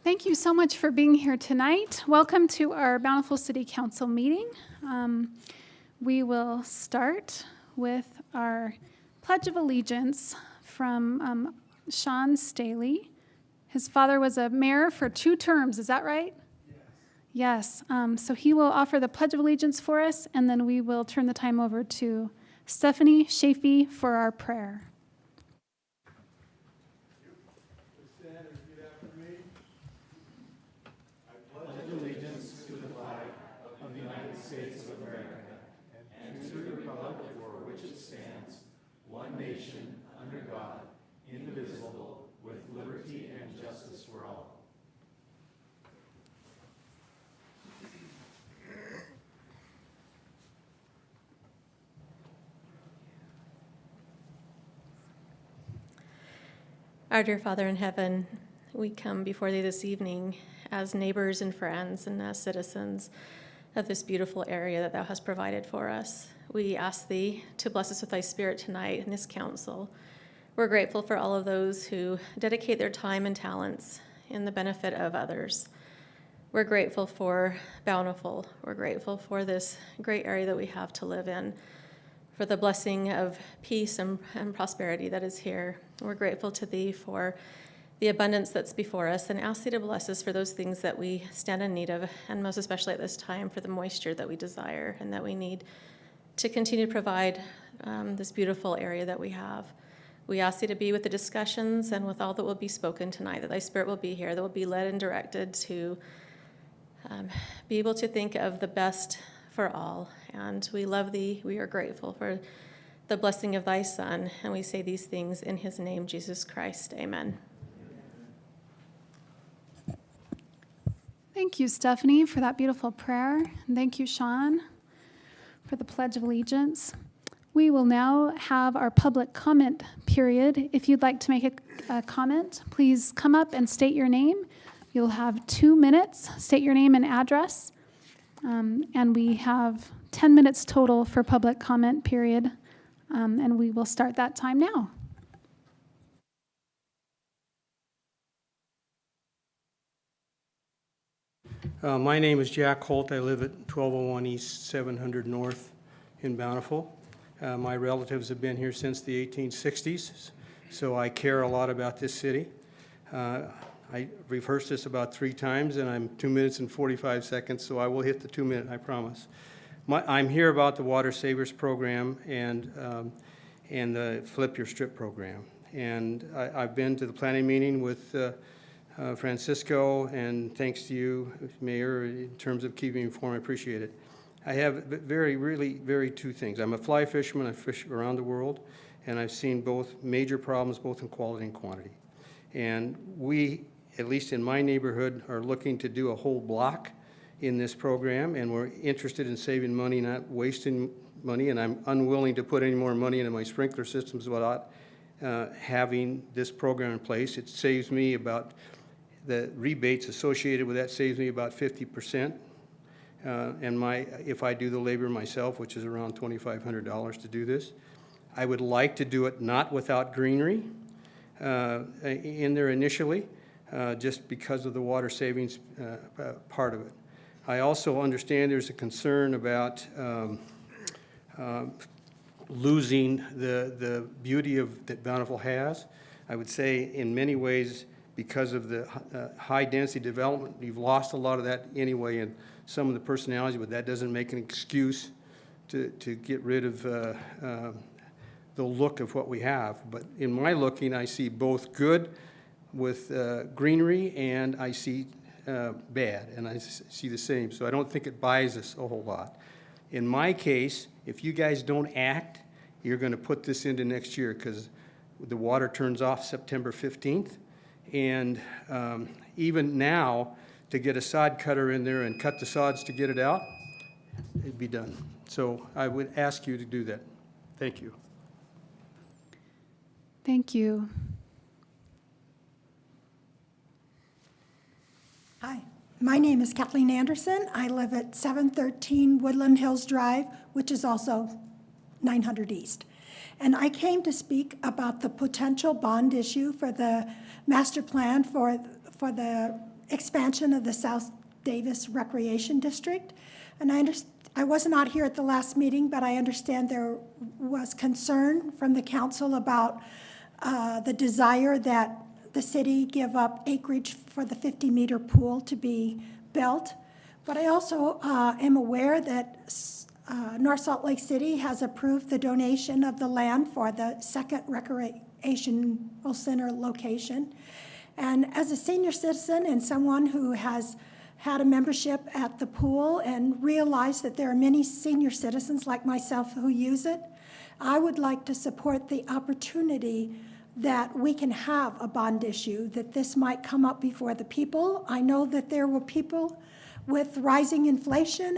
Thank you so much for being here tonight. Welcome to our Bountiful City Council meeting. We will start with our Pledge of Allegiance from Sean Staley. His father was a mayor for 2 terms, is that right? Yes. So he will offer the Pledge of Allegiance for us, and then we will turn the time over to Stephanie Chafee for our prayer. Our dear Father in heaven, we come before thee this evening as neighbors and friends and as citizens of this beautiful area that thou hast provided for us. We ask thee to bless us with thy spirit tonight in this council. We're grateful for all of those who dedicate their time and talents in the benefit of others. We're grateful for Bountiful. We're grateful for this great area that we have to live in, for the blessing of peace and prosperity that is here. We're grateful to thee for the abundance that's before us and ask thee to bless us for those things that we stand in need of, and most especially at this time for the moisture that we desire and that we need to continue to provide this beautiful area that we have. We ask thee to be with the discussions and with all that will be spoken tonight, that thy spirit will be here, that will be led and directed to be able to think of the best for all. And we love thee. We are grateful for the blessing of thy Son. And we say these things in his name, Jesus Christ. Amen. Thank you, Stephanie, for that beautiful prayer. And thank you, Sean, for the Pledge of Allegiance. We will now have our public comment period. If you'd like to make a comment, please come up and state your name. You'll have 2 minutes. State your name and address. And we have 10 minutes total for public comment period. And we will start that time now. My name is Jack Holt. I live at 1201 East 700 North in Bountiful. My relatives have been here since the 1860s, so I care a lot about this city. I rehearsed this about 3 times, and I'm 2 minutes and 45 seconds, so I will hit the 2 minute, I promise. I'm here about the Water Savers program and the Flip Your Strip program. And I've been to the planning meeting with Francisco, and thanks to you, Mayor, in terms of keeping me informed. I appreciate it. I have really 2 things. I'm a fly fisherman. I fish around the world, and I've seen both major problems, both in quality and quantity. And we, at least in my neighborhood, are looking to do a whole block in this program, and we're interested in saving money, not wasting money, and I'm unwilling to put any more money into my sprinkler systems without having this program in place. It saves me about, the rebates associated with that saves me about 50%. And if I do the labor myself, which is around $2,500 to do this. I would like to do it not without greenery in there initially, just because of the water savings part of it. I also understand there's a concern about losing the beauty that Bountiful has. I would say in many ways, because of the high density development, you've lost a lot of that anyway in some of the personalities, but that doesn't make an excuse to get rid of the look of what we have. But in my looking, I see both good with greenery, and I see bad, and I see the same. So I don't think it buys us a whole lot. In my case, if you guys don't act, you're going to put this into next year, because the water turns off September 15th. And even now, to get a sod cutter in there and cut the sods to get it out, it'd be done. So I would ask you to do that. Thank you. Thank you. Hi, my name is Kathleen Anderson. I live at 713 Woodland Hills Drive, which is also 900 East. And I came to speak about the potential bond issue for the master plan for the expansion of the South Davis Recreation District. And I was not here at the last meeting, but I understand there was concern from the council about the desire that the city give up acreage for the 50-meter pool to be built. But I also am aware that North Salt Lake City has approved the donation of the land for the second recreational center location. And as a senior citizen and someone who has had a membership at the pool and realized that there are many senior citizens like myself who use it, I would like to support the opportunity that we can have a bond issue, that this might come up before the people. I know that there were people with rising inflation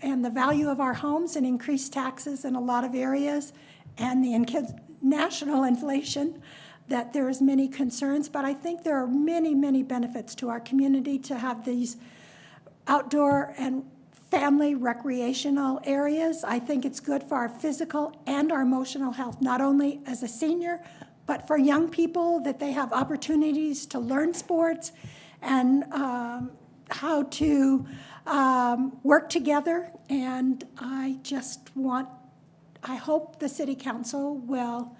and the value of our homes and increased taxes in a lot of areas and the national inflation, that there is many concerns, but I think there are many, many benefits to our community to have these outdoor and family recreational areas. I think it's good for our physical and our emotional health, not only as a senior, but for young people, that they have opportunities to learn sports and how to work together. And I hope the city council will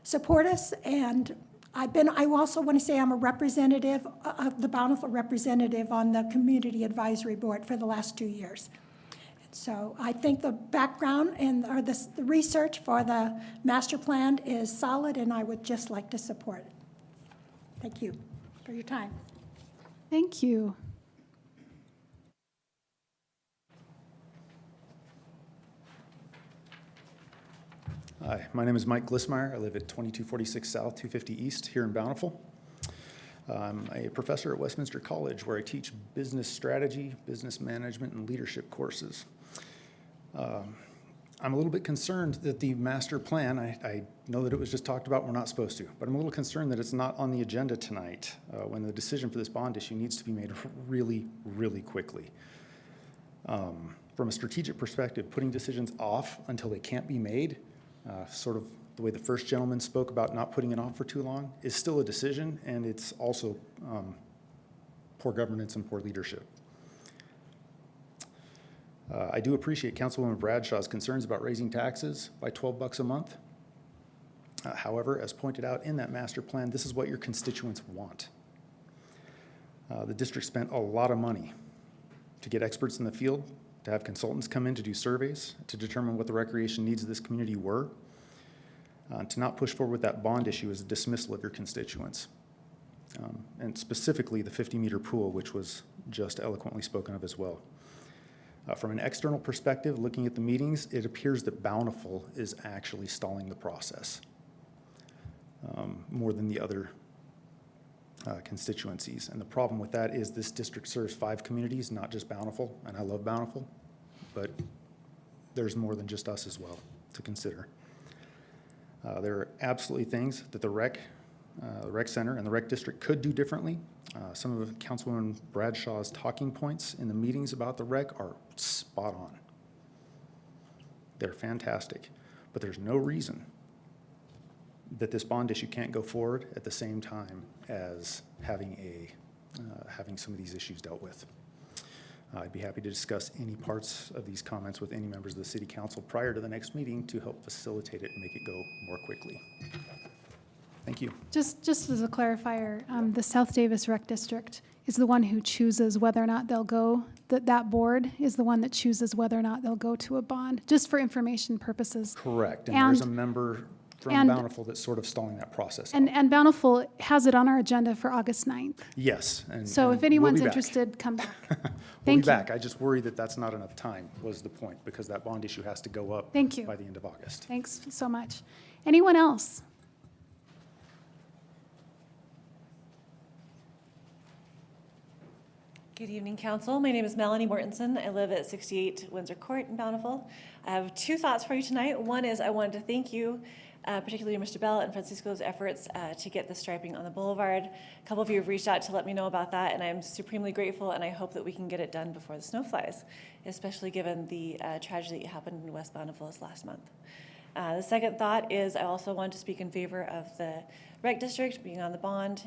support us. And I also want to say I'm a representative of the Bountiful representative on the Community Advisory Board for the last 2 years. So I think the background or the research for the master plan is solid, and I would just like to support it. Thank you for your time. Thank you. Hi, my name is Mike Glissmeyer. I live at 2246 South, 250 East here in Bountiful. I'm a professor at Westminster College where I teach business strategy, business management, and leadership courses. I'm a little bit concerned that the master plan, I know that it was just talked about, we're not supposed to, but I'm a little concerned that it's not on the agenda tonight when the decision for this bond issue needs to be made really, really quickly. From a strategic perspective, putting decisions off until they can't be made, sort of the way the first gentleman spoke about not putting it off for too long, is still a decision, and it's also poor governance and poor leadership. I do appreciate Councilwoman Bradshaw's concerns about raising taxes by $12 a month. However, as pointed out in that master plan, this is what your constituents want. The district spent a lot of money to get experts in the field, to have consultants come in to do surveys, to determine what the recreation needs of this community were. To not push forward with that bond issue is a dismissal of your constituents. And specifically the 50-meter pool, which was just eloquently spoken of as well. From an external perspective, looking at the meetings, it appears that Bountiful is actually stalling the process more than the other constituencies. And the problem with that is this district serves 5 communities, not just Bountiful, and I love Bountiful, but there's more than just us as well to consider. There are absolutely things that the rec center and the rec district could do differently. Some of Councilwoman Bradshaw's talking points in the meetings about the rec are spot on. They're fantastic, but there's no reason that this bond issue can't go forward at the same time as having some of these issues dealt with. I'd be happy to discuss any parts of these comments with any members of the City Council prior to the next meeting to help facilitate it and make it go more quickly. Thank you. Just as a clarifier, the South Davis Rec District is the one who chooses whether or not they'll go, that board is the one that chooses whether or not they'll go to a bond, just for information purposes. Correct, and there's a member from Bountiful that's sort of stalling that process. And Bountiful has it on our agenda for August 9th. Yes. So if anyone's interested, come back. We'll be back. I just worry that that's not enough time was the point, because that bond issue has to go up by the end of August. Thanks so much. Anyone else? Good evening, Council. My name is Melanie Mortensen. I live at 68 Windsor Court in Bountiful. I have 2 thoughts for you tonight. One is I wanted to thank you, particularly Mr. Bell and Francisco's efforts to get the striping on the boulevard. A couple of you have reached out to let me know about that, and I'm supremely grateful, and I hope that we can get it done before the snow flies, especially given the tragedy that happened in West Bountiful this last month. The second thought is I also want to speak in favor of the rec district being on the bond.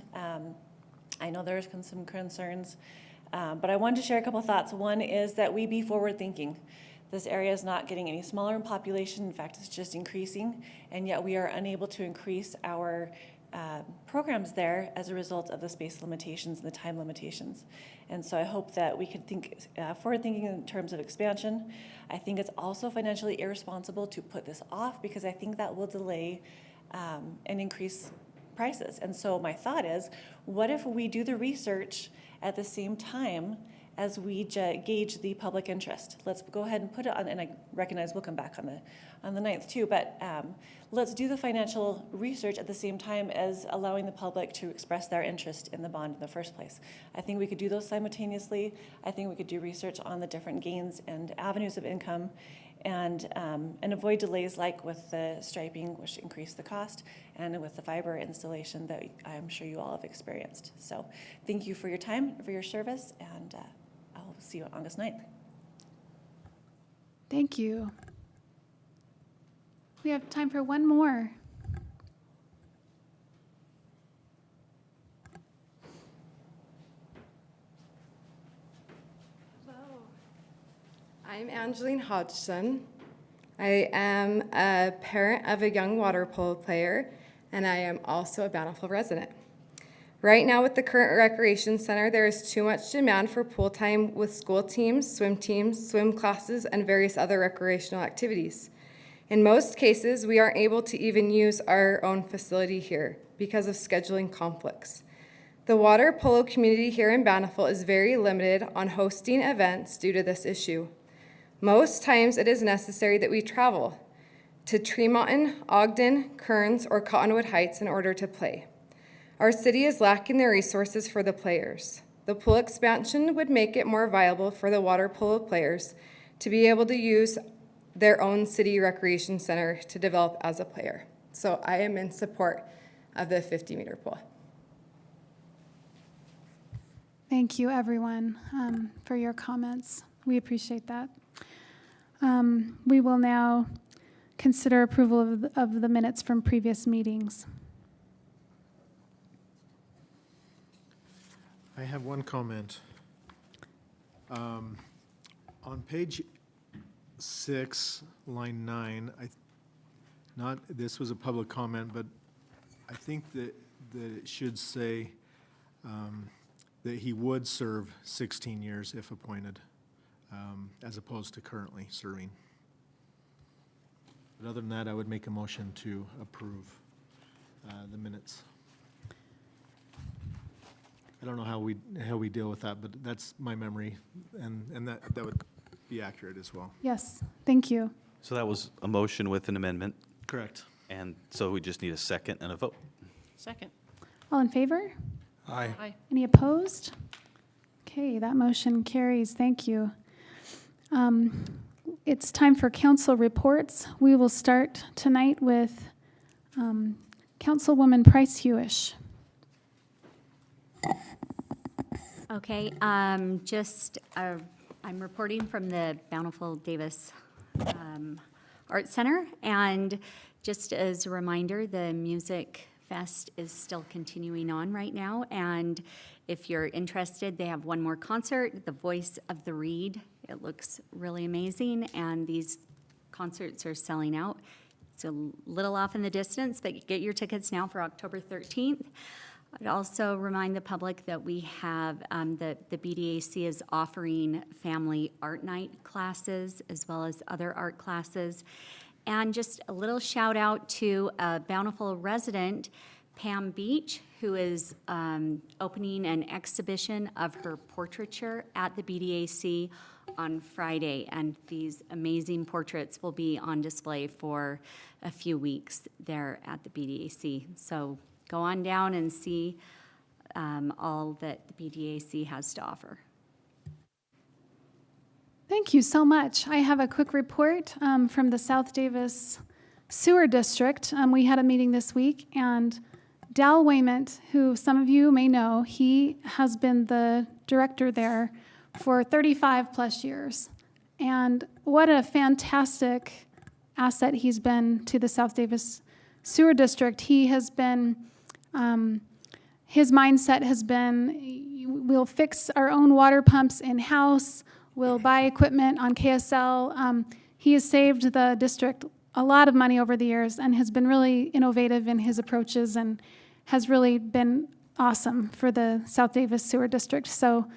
I know there's some concerns, but I wanted to share a couple thoughts. One is that we be forward-thinking. This area is not getting any smaller in population. In fact, it's just increasing, and yet we are unable to increase our programs there as a result of the space limitations and the time limitations. And so I hope that we can think forward-thinking in terms of expansion. I think it's also financially irresponsible to put this off because I think that will delay and increase prices. And so my thought is, what if we do the research at the same time as we gauge the public interest? Let's go ahead and put it on, and I recognize we'll come back on the 9th too, but let's do the financial research at the same time as allowing the public to express their interest in the bond in the first place. I think we could do those simultaneously. I think we could do research on the different gains and avenues of income and avoid delays like with the striping, which increased the cost, and with the fiber installation that I'm sure you all have experienced. So thank you for your time, for your service, and I'll see you on August 9th. Thank you. We have time for one more. I'm Angeline Hodgson. I am a parent of a young water polo player, and I am also a Bountiful resident. Right now with the current recreation center, there is too much demand for pool time with school teams, swim classes, and various other recreational activities. In most cases, we aren't able to even use our own facility here because of scheduling conflicts. The water polo community here in Bountiful is very limited on hosting events due to this issue. Most times it is necessary that we travel to Tree Mountain, Ogden, Kearns, or Cottonwood Heights in order to play. Our city is lacking the resources for the players. The pool expansion would make it more viable for the water polo players to be able to use their own city recreation center to develop as a player. So I am in support of the 50-meter pool. Thank you, everyone, for your comments. We appreciate that. We will now consider approval of the minutes from previous meetings. I have one comment. On page 6, line 9, this was a public comment, but I think that it should say that he would serve 16 years if appointed, as opposed to currently serving. But other than that, I would make a motion to approve the minutes. I don't know how we deal with that, but that's my memory, and that would be accurate as well. Yes, thank you. So that was a motion with an amendment, Correct. and so we just need a second and a vote. Second. All in favor? Aye. Aye. Any opposed? Okay, that motion carries. Thank you. It's time for council reports. We will start tonight with Councilwoman Price Hewish. Okay, I'm reporting from the Bountiful Davis Art Center, and just as a reminder, the Music Fest is still continuing on right now, and if you're interested, they have one more concert, The Voice of the Reed. It looks really amazing, and these concerts are selling out. It's a little off in the distance, but get your tickets now for October 13th. I'd also remind the public that we have, the BDAC is offering family art night classes as well as other art classes. And just a little shout out to a Bountiful resident, Pam Beach, who is opening an exhibition of her portraiture at the BDAC on Friday. And these amazing portraits will be on display for a few weeks there at the BDAC. So go on down and see all that the BDAC has to offer. Thank you so much. I have a quick report from the South Davis Sewer District. We had a meeting this week, and Dal Wayment, who some of you may know, he has been the director there for 35 plus years. And what a fantastic asset he's been to the South Davis Sewer District. He has been his mindset has been, we'll fix our own water pumps in-house, we'll buy equipment on KSL. He has saved the district a lot of money over the years and has been really innovative in his approaches and has really been awesome for the South Davis Sewer District. So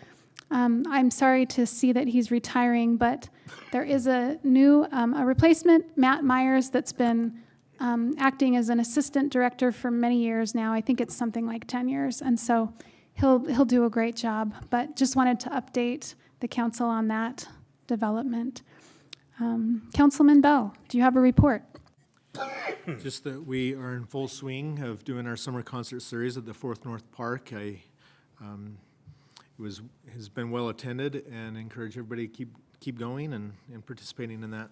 I'm sorry to see that he's retiring, but there is a new, a replacement, Matt Myers, that's been acting as an assistant director for many years now. I think it's something like 10 years. And so he'll do a great job, but just wanted to update the council on that development. Councilman Bell, do you have a report? Just that we are in full swing of doing our summer concert series at the Fourth North Park. It has been well attended, and encourage everybody to keep going and participating in that.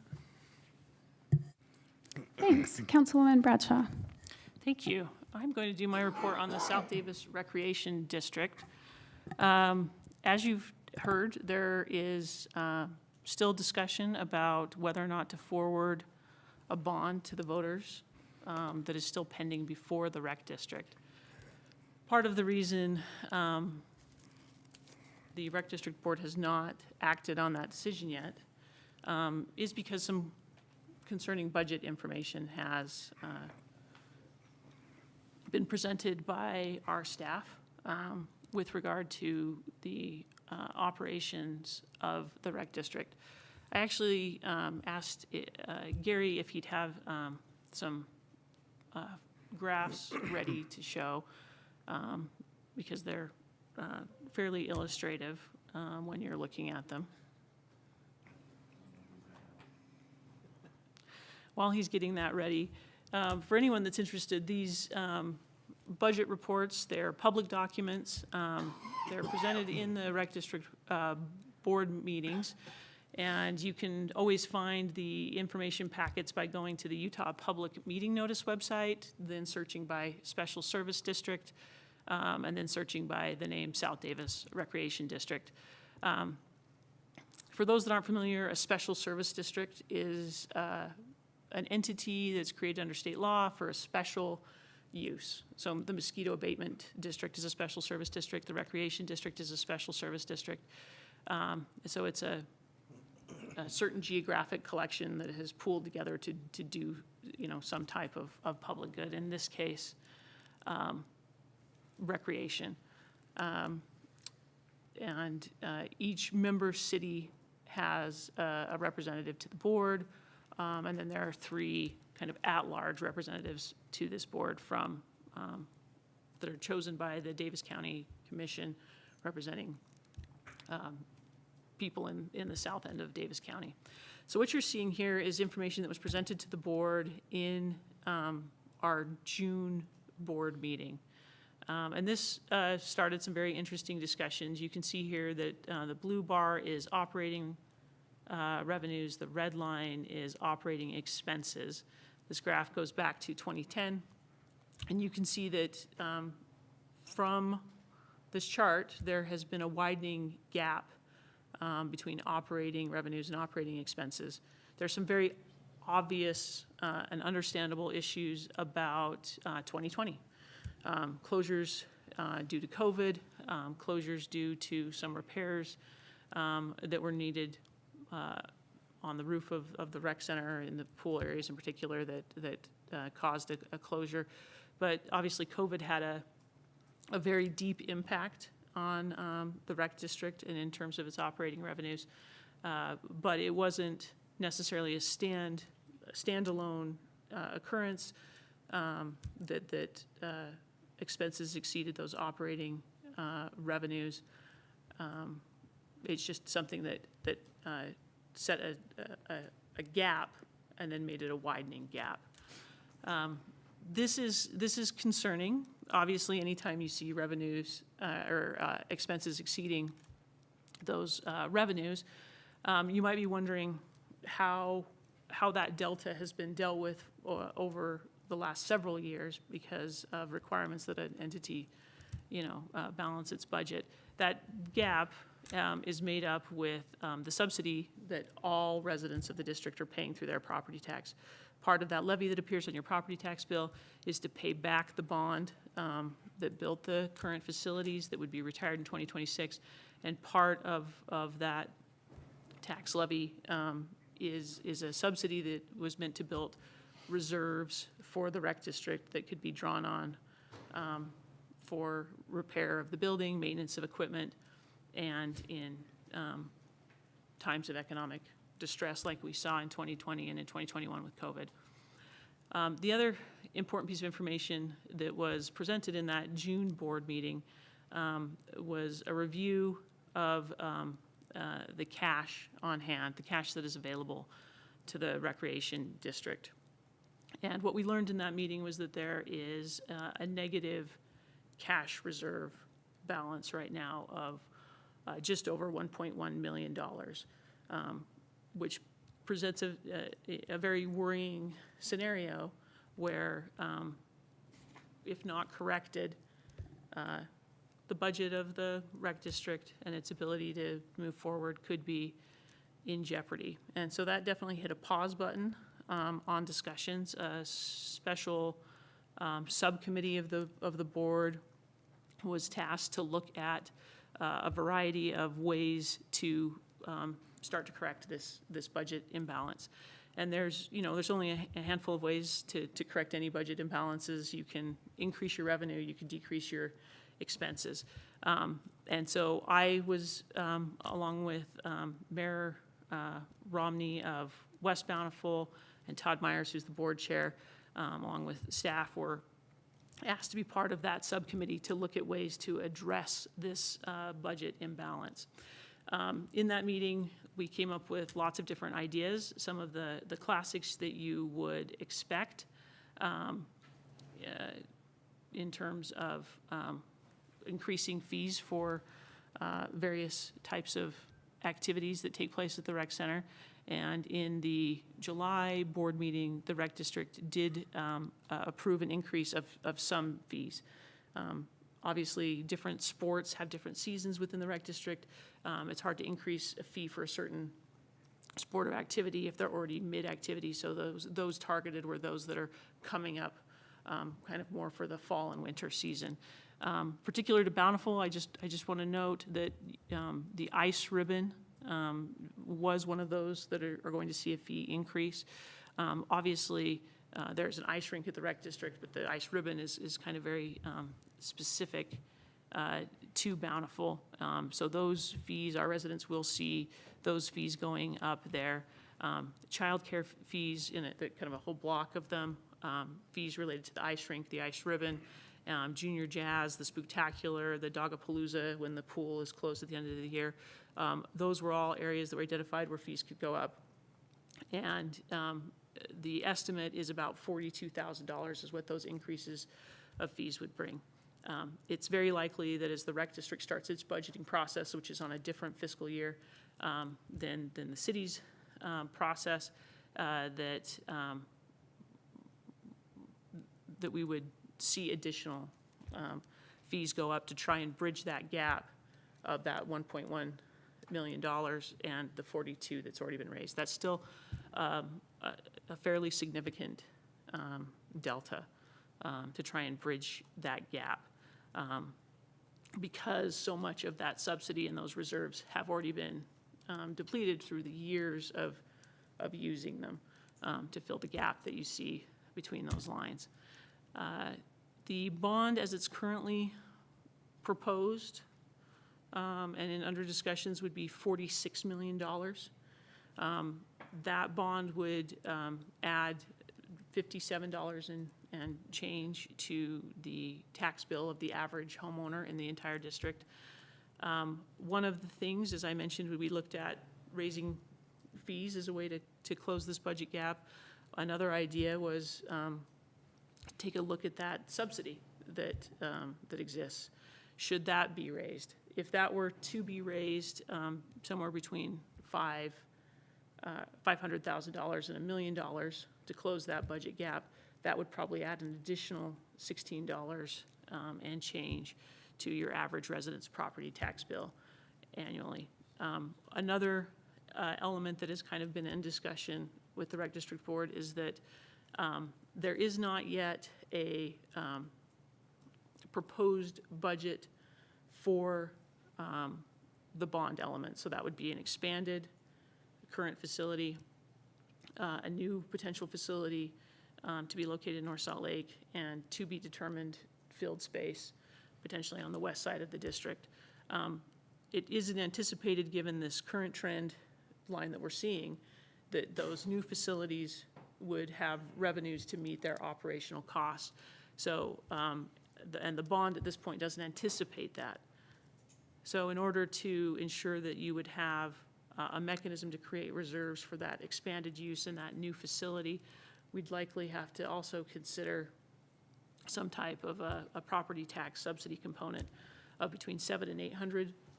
Thanks. Councilwoman Bradshaw. Thank you. I'm going to do my report on the South Davis Recreation District. As you've heard, there is still discussion about whether or not to forward a bond to the voters that is still pending before the rec district. Part of the reason the rec district board has not acted on that decision yet is because some concerning budget information has been presented by our staff with regard to the operations of the rec district. I actually asked Gary if he'd have some graphs ready to show because they're fairly illustrative when you're looking at them. While he's getting that ready, for anyone that's interested, these budget reports, they're public documents. They're presented in the rec district board meetings. And you can always find the information packets by going to the Utah Public Meeting Notice website, then searching by Special Service District, and then searching by the name South Davis Recreation District. For those that aren't familiar, a Special Service District is an entity that's created under state law for a special use. So the Mosquito Abatement District is a Special Service District. The Recreation District is a Special Service District. So it's a certain geographic collection that has pooled together to do, some type of public good. In this case, recreation. And each member city has a representative to the board, and then there are 3 kind of at-large representatives to this board from that are chosen by the Davis County Commission, representing people in the south end of Davis County. So what you're seeing here is information that was presented to the board in our June board meeting. And this started some very interesting discussions. You can see here that the blue bar is operating revenues, the red line is operating expenses. This graph goes back to 2010, and you can see that from this chart, there has been a widening gap between operating revenues and operating expenses. There's some very obvious and understandable issues about 2020. Closures due to COVID, closures due to some repairs that were needed on the roof of the rec center in the pool areas in particular that caused a closure. But obviously COVID had a very deep impact on the rec district and in terms of its operating revenues. But it wasn't necessarily a standalone occurrence that expenses exceeded those operating revenues. It's just something that set a gap and then made it a widening gap. This is concerning. Obviously, anytime you see revenues or expenses exceeding those revenues, you might be wondering how that delta has been dealt with over the last several years because of requirements that an entity, balance its budget. That gap is made up with the subsidy that all residents of the district are paying through their property tax. Part of that levy that appears on your property tax bill is to pay back the bond that built the current facilities that would be retired in 2026. And part of that tax levy is a subsidy that was meant to build reserves for the rec district that could be drawn on for repair of the building, maintenance of equipment, and in times of economic distress like we saw in 2020 and in 2021 with COVID. The other important piece of information that was presented in that June board meeting was a review of the cash on hand, the cash that is available to the recreation district. And what we learned in that meeting was that there is a negative cash reserve balance right now of just over $1.1 million, which presents a very worrying scenario where, if not corrected, the budget of the rec district and its ability to move forward could be in jeopardy. And so that definitely hit a pause button on discussions. A special subcommittee of the board was tasked to look at a variety of ways to start to correct this budget imbalance. And there's only a handful of ways to correct any budget imbalances. You can increase your revenue, you can decrease your expenses. And so I was, along with Mayor Romney of West Bountiful and Todd Myers, who's the board chair, along with staff, were asked to be part of that subcommittee to look at ways to address this budget imbalance. In that meeting, we came up with lots of different ideas, some of the classics that you would expect in terms of increasing fees for various types of activities that take place at the rec center. And in the July board meeting, the rec district did approve an increase of some fees. Obviously, different sports have different seasons within the rec district. It's hard to increase a fee for a certain sport or activity if they're already mid-activity. So those targeted were those that are coming up kind of more for the fall and winter season. Particular to Bountiful, I just want to note that the ice ribbon was one of those that are going to see a fee increase. Obviously, there's an ice rink at the rec district, but the ice ribbon is kind of very specific to Bountiful. So those fees, our residents will see those fees going up there. Childcare fees in it, kind of a whole block of them, fees related to the ice rink, the ice ribbon, junior jazz, the spooktacular, the Dogapalooza when the pool is closed at the end of the year. Those were all areas that were identified where fees could go up. And the estimate is about $42,000 is what those increases of fees would bring. It's very likely that as the rec district starts its budgeting process, which is on a different fiscal year than the city's process, that we would see additional fees go up to try and bridge that gap of that $1.1 million and the 42 that's already been raised. That's still a fairly significant delta to try and bridge that gap because so much of that subsidy and those reserves have already been depleted through the years of using them to fill the gap that you see between those lines. The bond as it's currently proposed and under discussions would be $46 million. That bond would add $57 and change to the tax bill of the average homeowner in the entire district. One of the things, as I mentioned, we looked at raising fees as a way to close this budget gap. Another idea was take a look at that subsidy that exists. Should that be raised? If that were to be raised somewhere between $500,000 and $1 million to close that budget gap, that would probably add an additional $16 and change to your average resident's property tax bill annually. Another element that has kind of been in discussion with the Rec District Board is that There is not yet a proposed budget for the bond element. So that would be an expanded current facility, a new potential facility to be located in North Salt Lake, and to be determined field space, potentially on the west side of the district. It isn't anticipated, given this current trend line that we're seeing, that those new facilities would have revenues to meet their operational costs. So, and the bond at this point doesn't anticipate that. So in order to ensure that you would have a mechanism to create reserves for that expanded use in that new facility, we'd likely have to also consider some type of a property tax subsidy component of between $700,000 and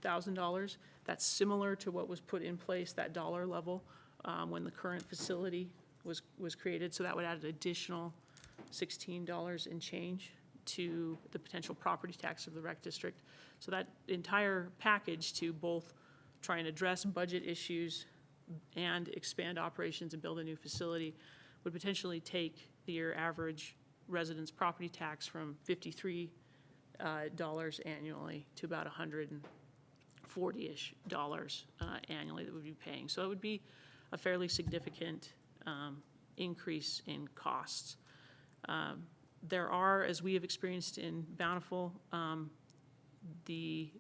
$800,000. That's similar to what was put in place, that dollar level, when the current facility was created. So that would add an additional $16 and change to the potential property tax of the rec district. So that entire package to both try and address budget issues and expand operations and build a new facility would potentially take your average resident's property tax from $53 annually to about $140-ish annually that we'd be paying. So it would be a fairly significant increase in costs. There are, as we have experienced in Bountiful, the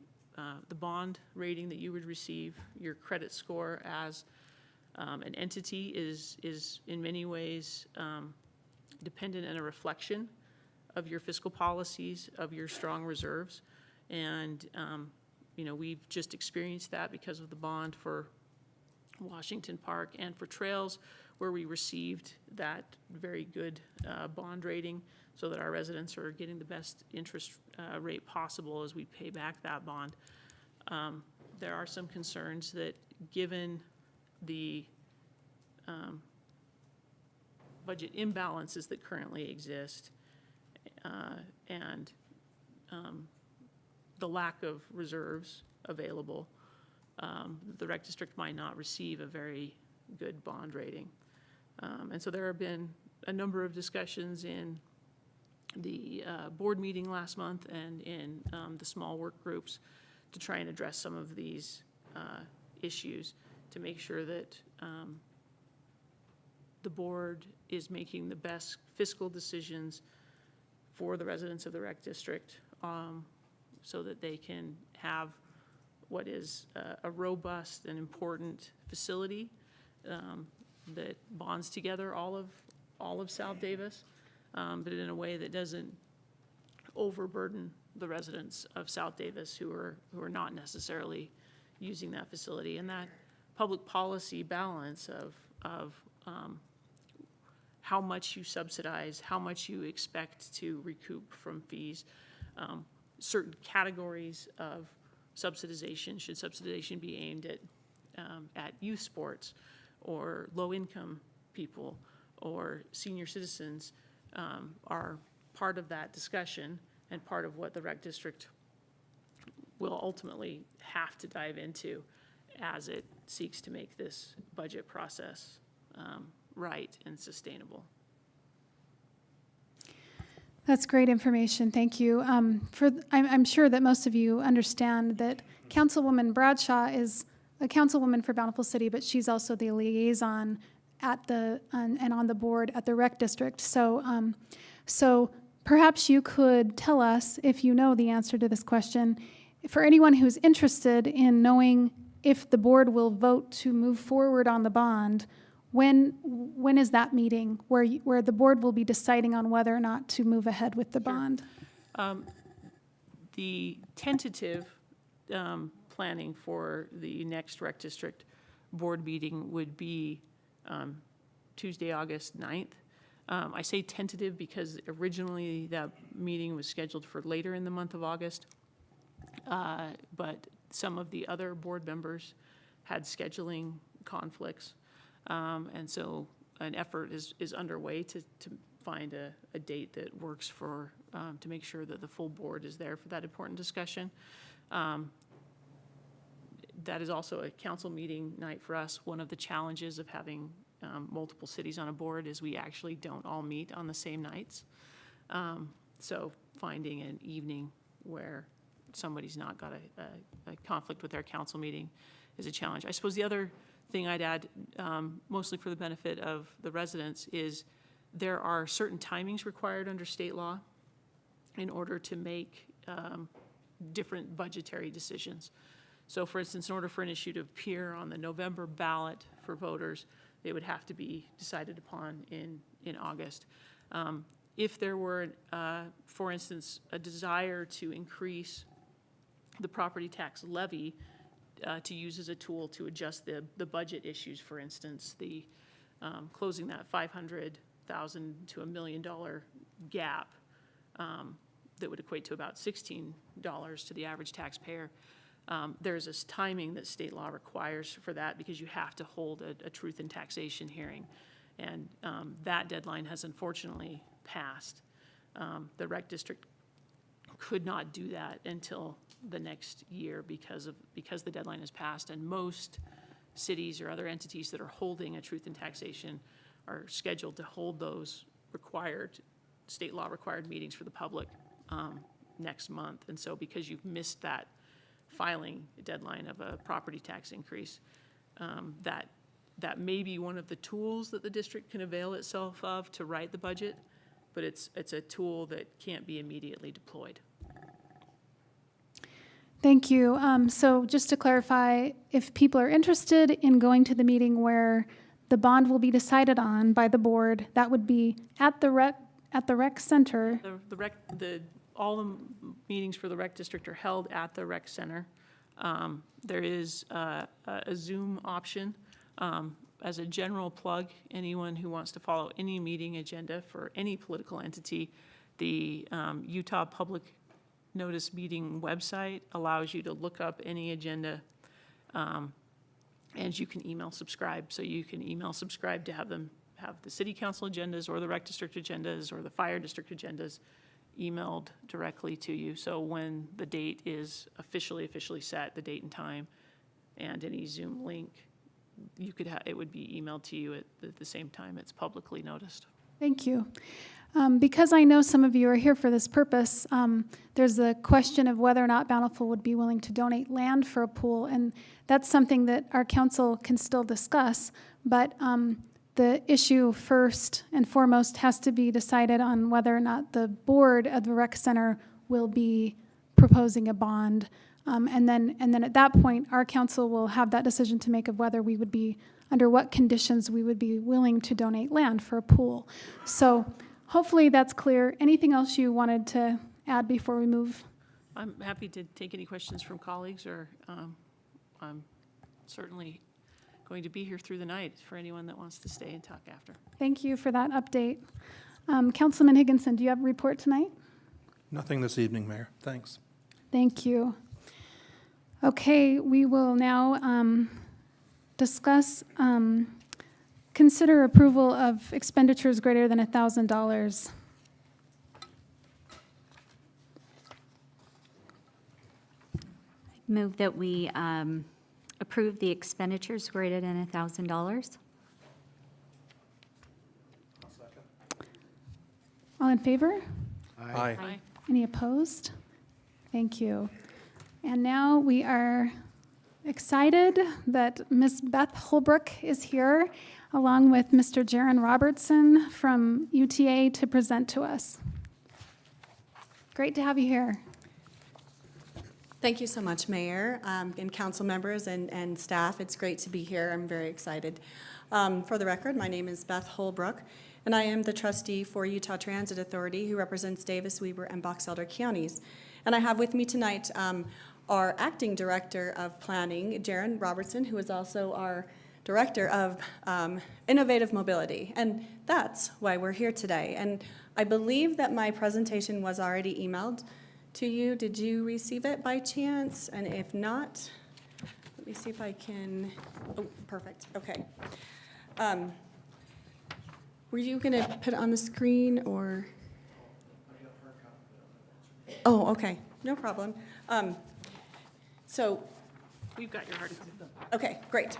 bond rating that you would receive, your credit score as an entity is in many ways dependent and a reflection of your fiscal policies, of your strong reserves. And, you know, we've just experienced that because of the bond for Washington Park and for trails, where we received that very good bond rating so that our residents are getting the best interest rate possible as we pay back that bond. There are some concerns that, given the budget imbalances that currently exist and the lack of reserves available, the rec district might not receive a very good bond rating. And so there have been a number of discussions in the board meeting last month and in the small work groups to try and address some of these issues to make sure that the board is making the best fiscal decisions for the residents of the rec district, so that they can have what is a robust and important facility that bonds together all of South Davis, but in a way that doesn't overburden the residents of South Davis who are not necessarily using that facility. And that public policy balance of how much you subsidize, how much you expect to recoup from fees, certain categories of subsidization. Should subsidization be aimed at youth sports or low-income people or senior citizens, are part of that discussion and part of what the rec district will ultimately have to dive into as it seeks to make this budget process right and sustainable. That's great information. Thank you. I'm sure that most of you understand that Councilwoman Bradshaw is a councilwoman for Bountiful City, but she's also the liaison at and on the board at the rec district. So, so perhaps you could tell us, if you know the answer to this question, for anyone who's interested in knowing if the board will vote to move forward on the bond, when is that meeting where the board will be deciding on whether or not to move ahead with the bond? The tentative planning for the next rec district board meeting would be Tuesday, August 9th. I say tentative because originally that meeting was scheduled for later in the month of August, but some of the other board members had scheduling conflicts. And so an effort is underway to find a date that works for, to make sure that the full board is there for that important discussion. That is also a council meeting night for us. One of the challenges of having multiple cities on a board is we actually don't all meet on the same nights. So finding an evening where somebody's not got a conflict with their council meeting is a challenge. I suppose the other thing I'd add, mostly for the benefit of the residents, is there are certain timings required under state law in order to make different budgetary decisions. So for instance, in order for an issue to appear on the November ballot for voters, they would have to be decided upon in August. If there were, for instance, a desire to increase the property tax levy to use as a tool to adjust the budget issues, for instance, the closing that $500,000 to $1 million gap that would equate to about $16 to the average taxpayer. There's this timing that state law requires for that because you have to hold a truth in taxation hearing. And that deadline has unfortunately passed. The rec district could not do that until the next year because the deadline has passed. And most cities or other entities that are holding a truth in taxation are scheduled to hold those state law required meetings for the public next month. And so because you've missed that filing deadline of a property tax increase, that may be one of the tools that the district can avail itself of to write the budget, but it's a tool that can't be immediately deployed. Thank you. So just to clarify, if people are interested in going to the meeting where the bond will be decided on by the board, that would be at the rec center. All the meetings for the rec district are held at the rec center. There is a Zoom option. As a general plug, anyone who wants to follow any meeting agenda for any political entity, the Utah Public Notice Meeting website allows you to look up any agenda, and you can email subscribe. So you can email subscribe to have the city council agendas or the rec district agendas or the fire district agendas emailed directly to you. So when the date is officially set, the date and time, and any Zoom link, it would be emailed to you at the same time it's publicly noticed. Thank you. Because I know some of you are here for this purpose, there's the question of whether or not Bountiful would be willing to donate land for a pool, and that's something that our council can still discuss, but the issue first and foremost has to be decided on whether or not the board of the rec center will be proposing a bond. And then at that point, our council will have that decision to make of whether we would be, under what conditions we would be willing to donate land for a pool. So hopefully that's clear. Anything else you wanted to add before we move? I'm happy to take any questions from colleagues, or I'm certainly going to be here through the night for anyone that wants to stay and talk after. Thank you for that update. Councilman Higginson, do you have a report tonight? Nothing this evening, Mayor. Thanks. Thank you. Okay, we will now discuss, consider approval of expenditures greater than $1,000. Move that we approve the expenditures greater than $1,000. All in favor? Aye. Aye. Any opposed? Thank you. And now we are excited that Ms. Beth Holbrook is here, along with Mr. Jaron Robertson from UTA to present to us. Great to have you here. Thank you so much, Mayor, and council members and staff. It's great to be here. I'm very excited. For the record, my name is Beth Holbrook, and I am the trustee for Utah Transit Authority, who represents Davis, Weber, and Box Elder counties. And I have with me tonight our acting director of planning, Jaron Robertson, who is also our director of innovative mobility. And that's why we're here today. And I believe that my presentation was already emailed to you. Did you receive it by chance? And if not, let me see if I can, oh, perfect, okay. Were you gonna put it on the screen or? Oh, okay, no problem. So, We've got your hard copy. okay, great.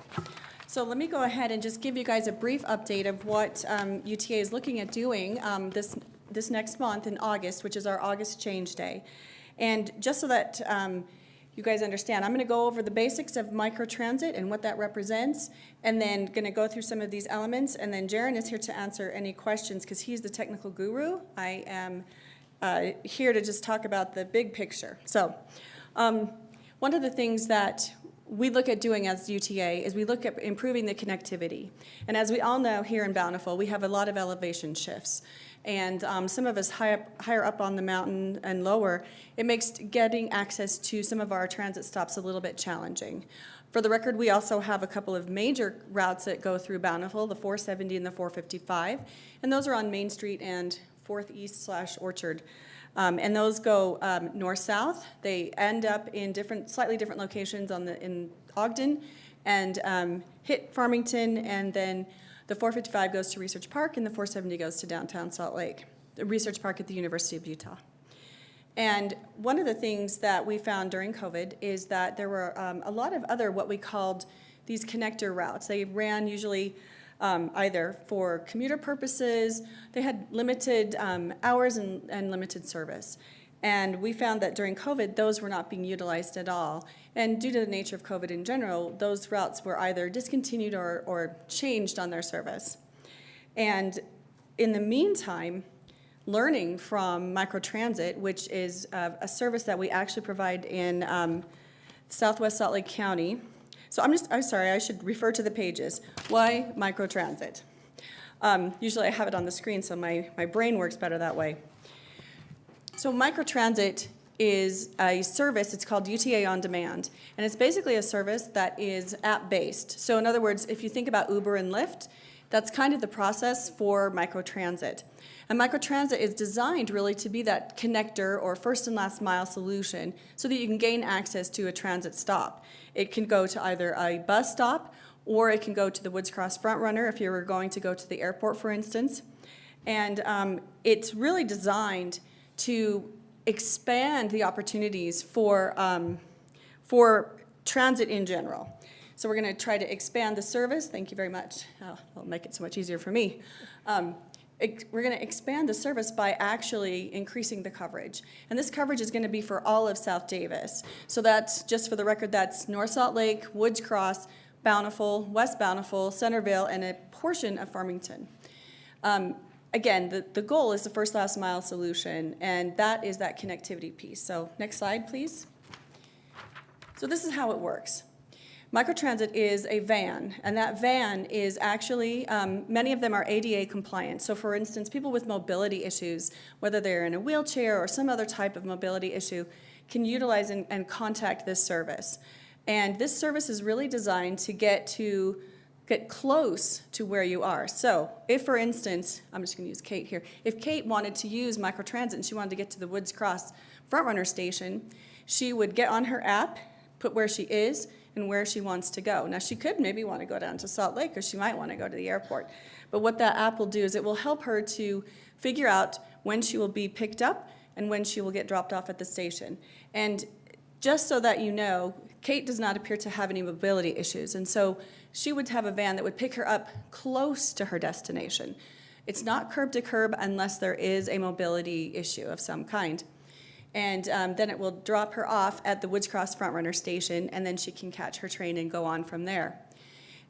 So let me go ahead and just give you guys a brief update of what UTA is looking at doing this next month in August, which is our August Change Day. And just so that you guys understand, I'm going to go over the basics of microtransit and what that represents, and then going to go through some of these elements, and then Jaron is here to answer any questions because he's the technical guru. I am here to just talk about the big picture. So one of the things that we look at doing as UTA is we look at improving the connectivity. And as we all know, here in Bountiful, we have a lot of elevation shifts. And some of us higher up on the mountain and lower, it makes getting access to some of our transit stops a little bit challenging. For the record, we also have a couple of major routes that go through Bountiful, the 470 and the 455. And those are on Main Street and 4th East/Orchard. And those go north-south. They end up in slightly different locations in Ogden and hit Farmington, and then the 455 goes to Research Park, and the 470 goes to downtown Salt Lake, the Research Park at the University of Utah. And one of the things that we found during COVID is that there were a lot of other what we called these connector routes. They ran usually either for commuter purposes, they had limited hours and limited service. And we found that during COVID, those were not being utilized at all. And due to the nature of COVID in general, those routes were either discontinued or changed on their service. And in the meantime, learning from Microtransit, which is a service that we actually provide in Southwest Salt Lake County. So I'm sorry, I should refer to the pages. Why Microtransit? Usually I have it on the screen, so my brain works better that way. So Microtransit is a service, it's called UTA On Demand, and it's basically a service that is app-based. So in other words, if you think about Uber and Lyft, that's kind of the process for Microtransit. And Microtransit is designed really to be that connector or first and last mile solution so that you can gain access to a transit stop. It can go to either a bus stop or it can go to the Woods Cross Front Runner if you were going to go to the airport, for instance. And it's really designed to expand the opportunities for transit in general. So we're going to try to expand the service. Thank you very much. Oh, it'll make it so much easier for me. We're going to expand the service by actually increasing the coverage. And this coverage is going to be for all of South Davis. So that's, just for the record, that's North Salt Lake, Woods Cross, Bountiful, West Bountiful, Centerville, and a portion of Farmington. Again, the goal is the first last mile solution, and that is that connectivity piece. So next slide, please. So this is how it works. Microtransit is a van, and that van is actually, many of them are ADA compliant. So for instance, people with mobility issues, whether they're in a wheelchair or some other type of mobility issue, can utilize and contact this service. And this service is really designed to get close to where you are. So if, for instance, I'm just going to use Kate here. If Kate wanted to use Microtransit and she wanted to get to the Woods Cross Front Runner station, she would get on her app, put where she is, and where she wants to go. Now, she could maybe want to go down to Salt Lake, or she might want to go to the airport. But what that app will do is it will help her to figure out when she will be picked up and when she will get dropped off at the station. And just so that you know, Kate does not appear to have any mobility issues, and so she would have a van that would pick her up close to her destination. It's not curb to curb unless there is a mobility issue of some kind. And then it will drop her off at the Woods Cross Front Runner station, and then she can catch her train and go on from there.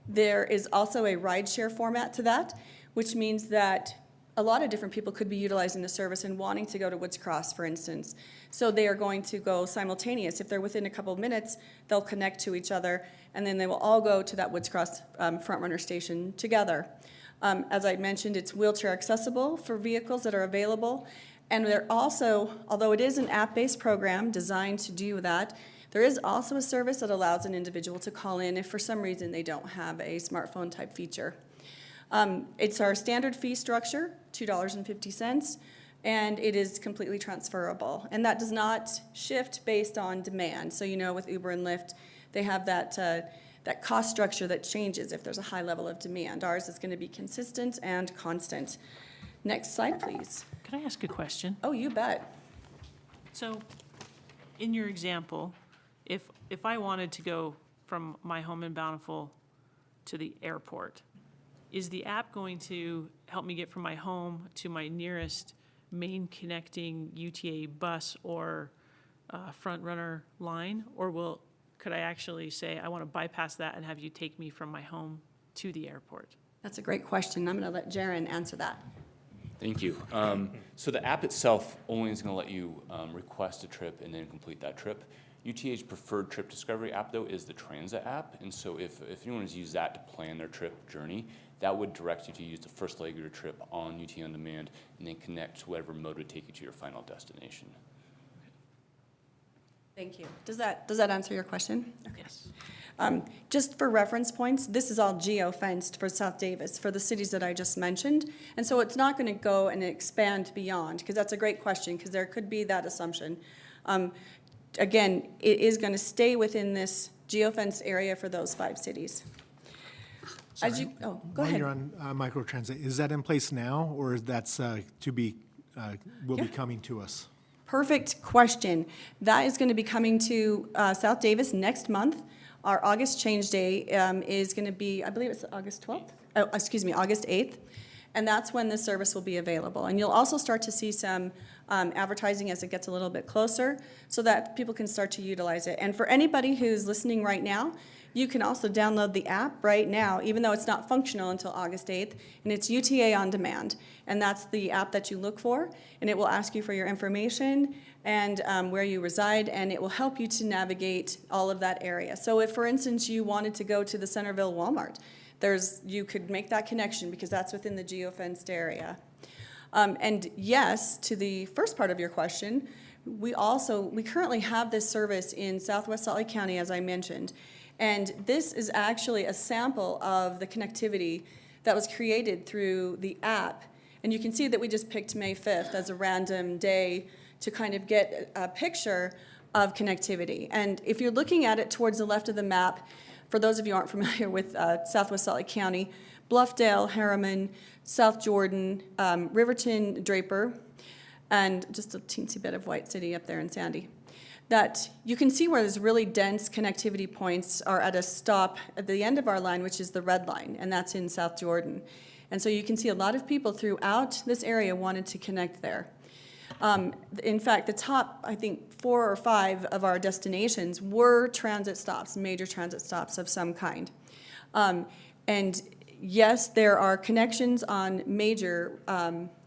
There is also a rideshare format to that, which means that a lot of different people could be utilizing the service and wanting to go to Woods Cross, for instance. So they are going to go simultaneous. If they're within a couple of minutes, they'll connect to each other, and then they will all go to that Woods Cross Front Runner station together. As I mentioned, it's wheelchair accessible for vehicles that are available. And they're also, although it is an app-based program designed to do that, there is also a service that allows an individual to call in if for some reason they don't have a smartphone type feature. It's our standard fee structure, $2.50, and it is completely transferable. And that does not shift based on demand. So you know with Uber and Lyft, they have that cost structure that changes if there's a high level of demand. Ours is going to be consistent and constant. Next slide, please. Can I ask a question? Oh, you bet. So, in your example, if I wanted to go from my home in Bountiful to the airport. Is the app going to help me get from my home to my nearest main connecting UTA bus or front runner line? Or could I actually say, I want to bypass that and have you take me from my home to the airport? That's a great question. I'm going to let Jaron answer that. Thank you. So the app itself only is going to let you request a trip and then complete that trip. UTA's preferred trip discovery app, though, is the Transit app. And so if anyone has used that to plan their trip journey, that would direct you to use the first leg of your trip on UTA On Demand and then connect to whatever mode would take you to your final destination. Thank you. Does that answer your question? Yes. Just for reference points, this is all geo-fenced for South Davis, for the cities that I just mentioned. And so it's not going to go and expand beyond, because that's a great question, because there could be that assumption. Again, it is going to stay within this geo-fenced area for those 5 cities. Go While ahead. you're on Microtransit, is that in place now, or is that's will be coming to us? Perfect question. That is going to be coming to South Davis next month. Our August change day is going to be, I believe it's August 12th? Oh, excuse me, August 8th. And that's when the service will be available. And you'll also start to see some advertising as it gets a little bit closer so that people can start to utilize it. And for anybody who's listening right now, you can also download the app right now, even though it's not functional until August 8th, and it's UTA On Demand. And that's the app that you look for, and it will ask you for your information and where you reside, and it will help you to navigate all of that area. So if, for instance, you wanted to go to the Centerville Walmart, you could make that connection because that's within the geo-fenced area. And yes, to the first part of your question, we currently have this service in Southwest Salt Lake County, as I mentioned. And this is actually a sample of the connectivity that was created through the app. And you can see that we just picked May 5th as a random day to kind of get a picture of connectivity. And if you're looking at it towards the left of the map, for those of you who aren't familiar with Southwest Salt Lake County, Bluffdale, Harriman, South Jordan, Riverton, Draper, and just a teensy bit of White City up there in Sandy, that you can see where there's really dense connectivity points are at a stop at the end of our line, which is the red line, and that's in South Jordan. And so you can see a lot of people throughout this area wanted to connect there. In fact, the top, I think, 4 or 5 of our destinations were transit stops, major transit stops of some kind. And yes, there are connections on major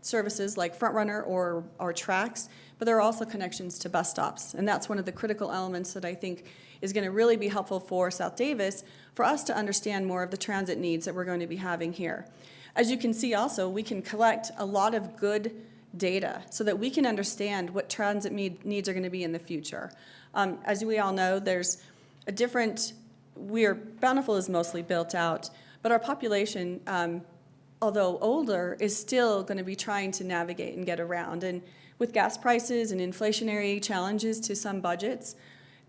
services like Frontrunner or Trax, but there are also connections to bus stops. And that's one of the critical elements that I think is going to really be helpful for South Davis for us to understand more of the transit needs that we're going to be having here. As you can see also, we can collect a lot of good data so that we can understand what transit needs are going to be in the future. As we all know, there's a different, Bountiful is mostly built out, but our population, although older, is still going to be trying to navigate and get around. And with gas prices and inflationary challenges to some budgets,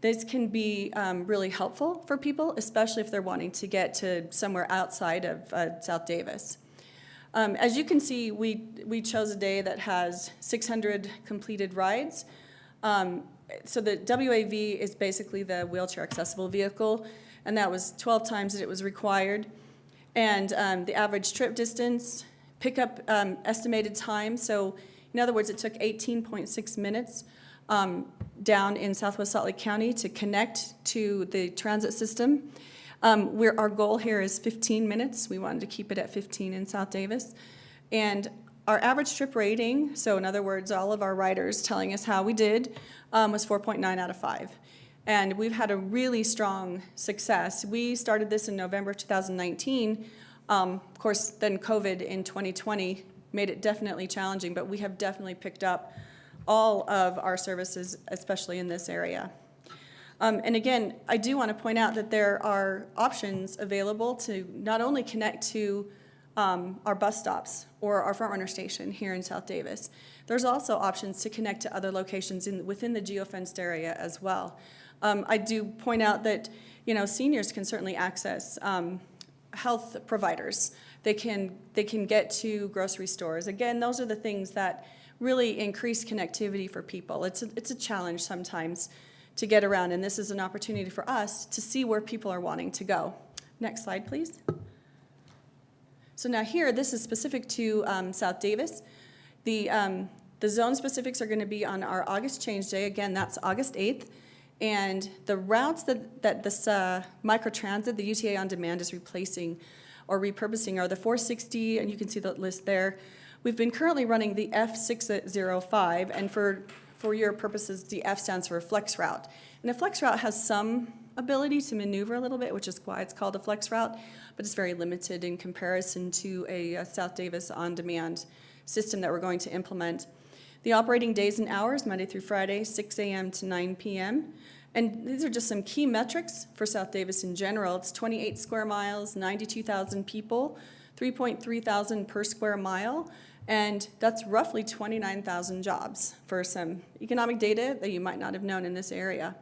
this can be really helpful for people, especially if they're wanting to get to somewhere outside of South Davis. As you can see, we chose a day that has 600 completed rides. So the WAV is basically the wheelchair accessible vehicle, and that was 12 times that it was required. And the average trip distance, pickup estimated time, so in other words, it took 18.6 minutes down in Southwest Salt Lake County to connect to the transit system. Our goal here is 15 minutes. We wanted to keep it at 15 in South Davis. And our average trip rating, so in other words, all of our riders telling us how we did, was 4.9 out of 5. And we've had a really strong success. We started this in November 2019. Of course, then COVID in 2020 made it definitely challenging, but we have definitely picked up all of our services, especially in this area. And again, I do want to point out that there are options available to not only connect to our bus stops or our Frontrunner station here in South Davis. There's also options to connect to other locations within the geofenced area as well. I do point out that, seniors can certainly access health providers. They can get to grocery stores. Again, those are the things that really increase connectivity for people. It's a challenge sometimes to get around, and this is an opportunity for us to see where people are wanting to go. Next slide, please. So now here, this is specific to South Davis. The zone specifics are going to be on our August change day. Again, that's August 8th. And the routes that this microtransit, the UTA On Demand, is replacing or repurposing are the 460, and you can see the list there. We've been currently running the F605, and for your purposes, the F stands for flex route. And a flex route has some ability to maneuver a little bit, which is why it's called a flex route, but it's very limited in comparison to a South Davis on-demand system that we're going to implement. The operating days and hours, Monday through Friday, 6 a.m. to 9 p.m. And these are just some key metrics for South Davis in general. It's 28 square miles, 92,000 people, 3.3 thousand per square mile, and that's roughly 29,000 jobs for some economic data that you might not have known in this area.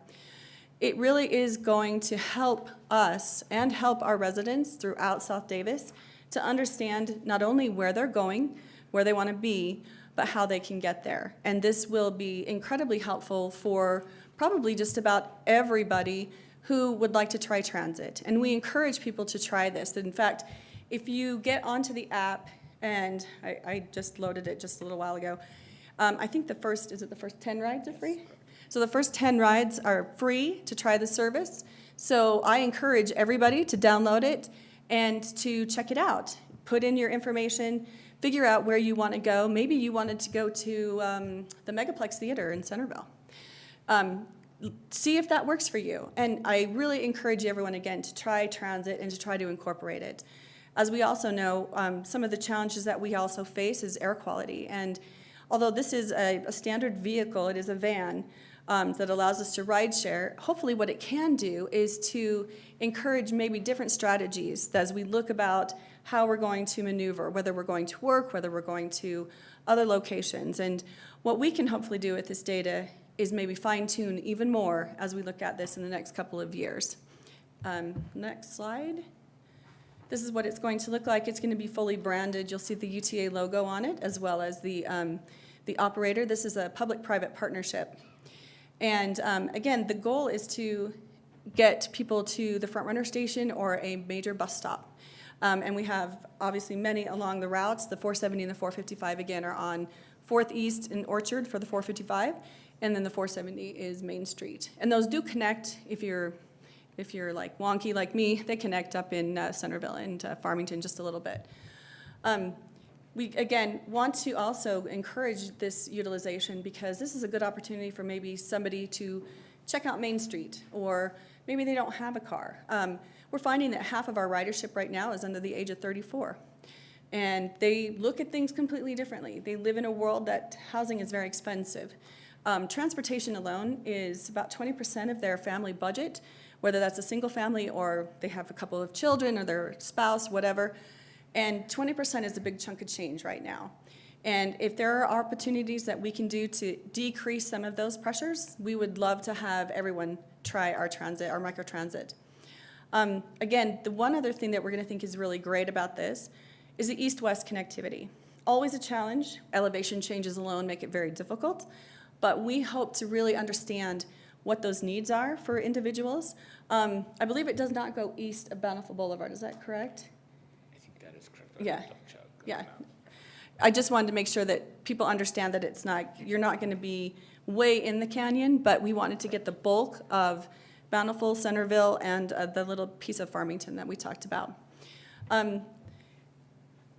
It really is going to help us and help our residents throughout South Davis to understand not only where they're going, where they want to be, but how they can get there. And this will be incredibly helpful for probably just about everybody who would like to try transit. And we encourage people to try this. In fact, if you get onto the app, and I just loaded it just a little while ago, I think the first 10 rides are free? So the first 10 rides are free to try the service. So I encourage everybody to download it and to check it out. Put in your information, figure out where you want to go. Maybe you wanted to go to the Megaplex Theater in Centerville. See if that works for you. And I really encourage everyone, again, to try transit and to try to incorporate it. As we also know, some of the challenges that we also face is air quality. And although this is a standard vehicle, it is a van that allows us to ride share, hopefully what it can do is to encourage maybe different strategies as we look about how we're going to maneuver, whether we're going to work, whether we're going to other locations. And what we can hopefully do with this data is maybe fine-tune even more as we look at this in the next couple of years. Next slide. This is what it's going to look like. It's going to be fully branded. You'll see the UTA logo on it, as well as the operator. This is a public-private partnership. And again, the goal is to get people to the front runner station or a major bus stop. And we have obviously many along the routes. The 470 and the 455, again, are on 4th East and Orchard for the 455, and then the 470 is Main Street. And those do connect, if you're like wonky like me, they connect up in Centerville and Farmington just a little bit. We, again, want to also encourage this utilization because this is a good opportunity for maybe somebody to check out Main Street, or maybe they don't have a car. We're finding that half of our ridership right now is under the age of 34. And they look at things completely differently. They live in a world that housing is very expensive. Transportation alone is about 20% of their family budget, whether that's a single family or they have a couple of children or their spouse, whatever. And 20% is a big chunk of change right now. And if there are opportunities that we can do to decrease some of those pressures, we would love to have everyone try our transit, our microtransit. Again, the one other thing that we're going to think is really great about this is the east-west connectivity. Always a challenge. Elevation changes alone make it very difficult. But we hope to really understand what those needs are for individuals. I believe it does not go east of Bountiful Boulevard. Is that correct? I think that is correct. Yeah. Yeah. I just wanted to make sure that people understand that it's not, you're not going to be way in the canyon, but we wanted to get the bulk of Bountiful, Centerville, and the little piece of Farmington that we talked about. I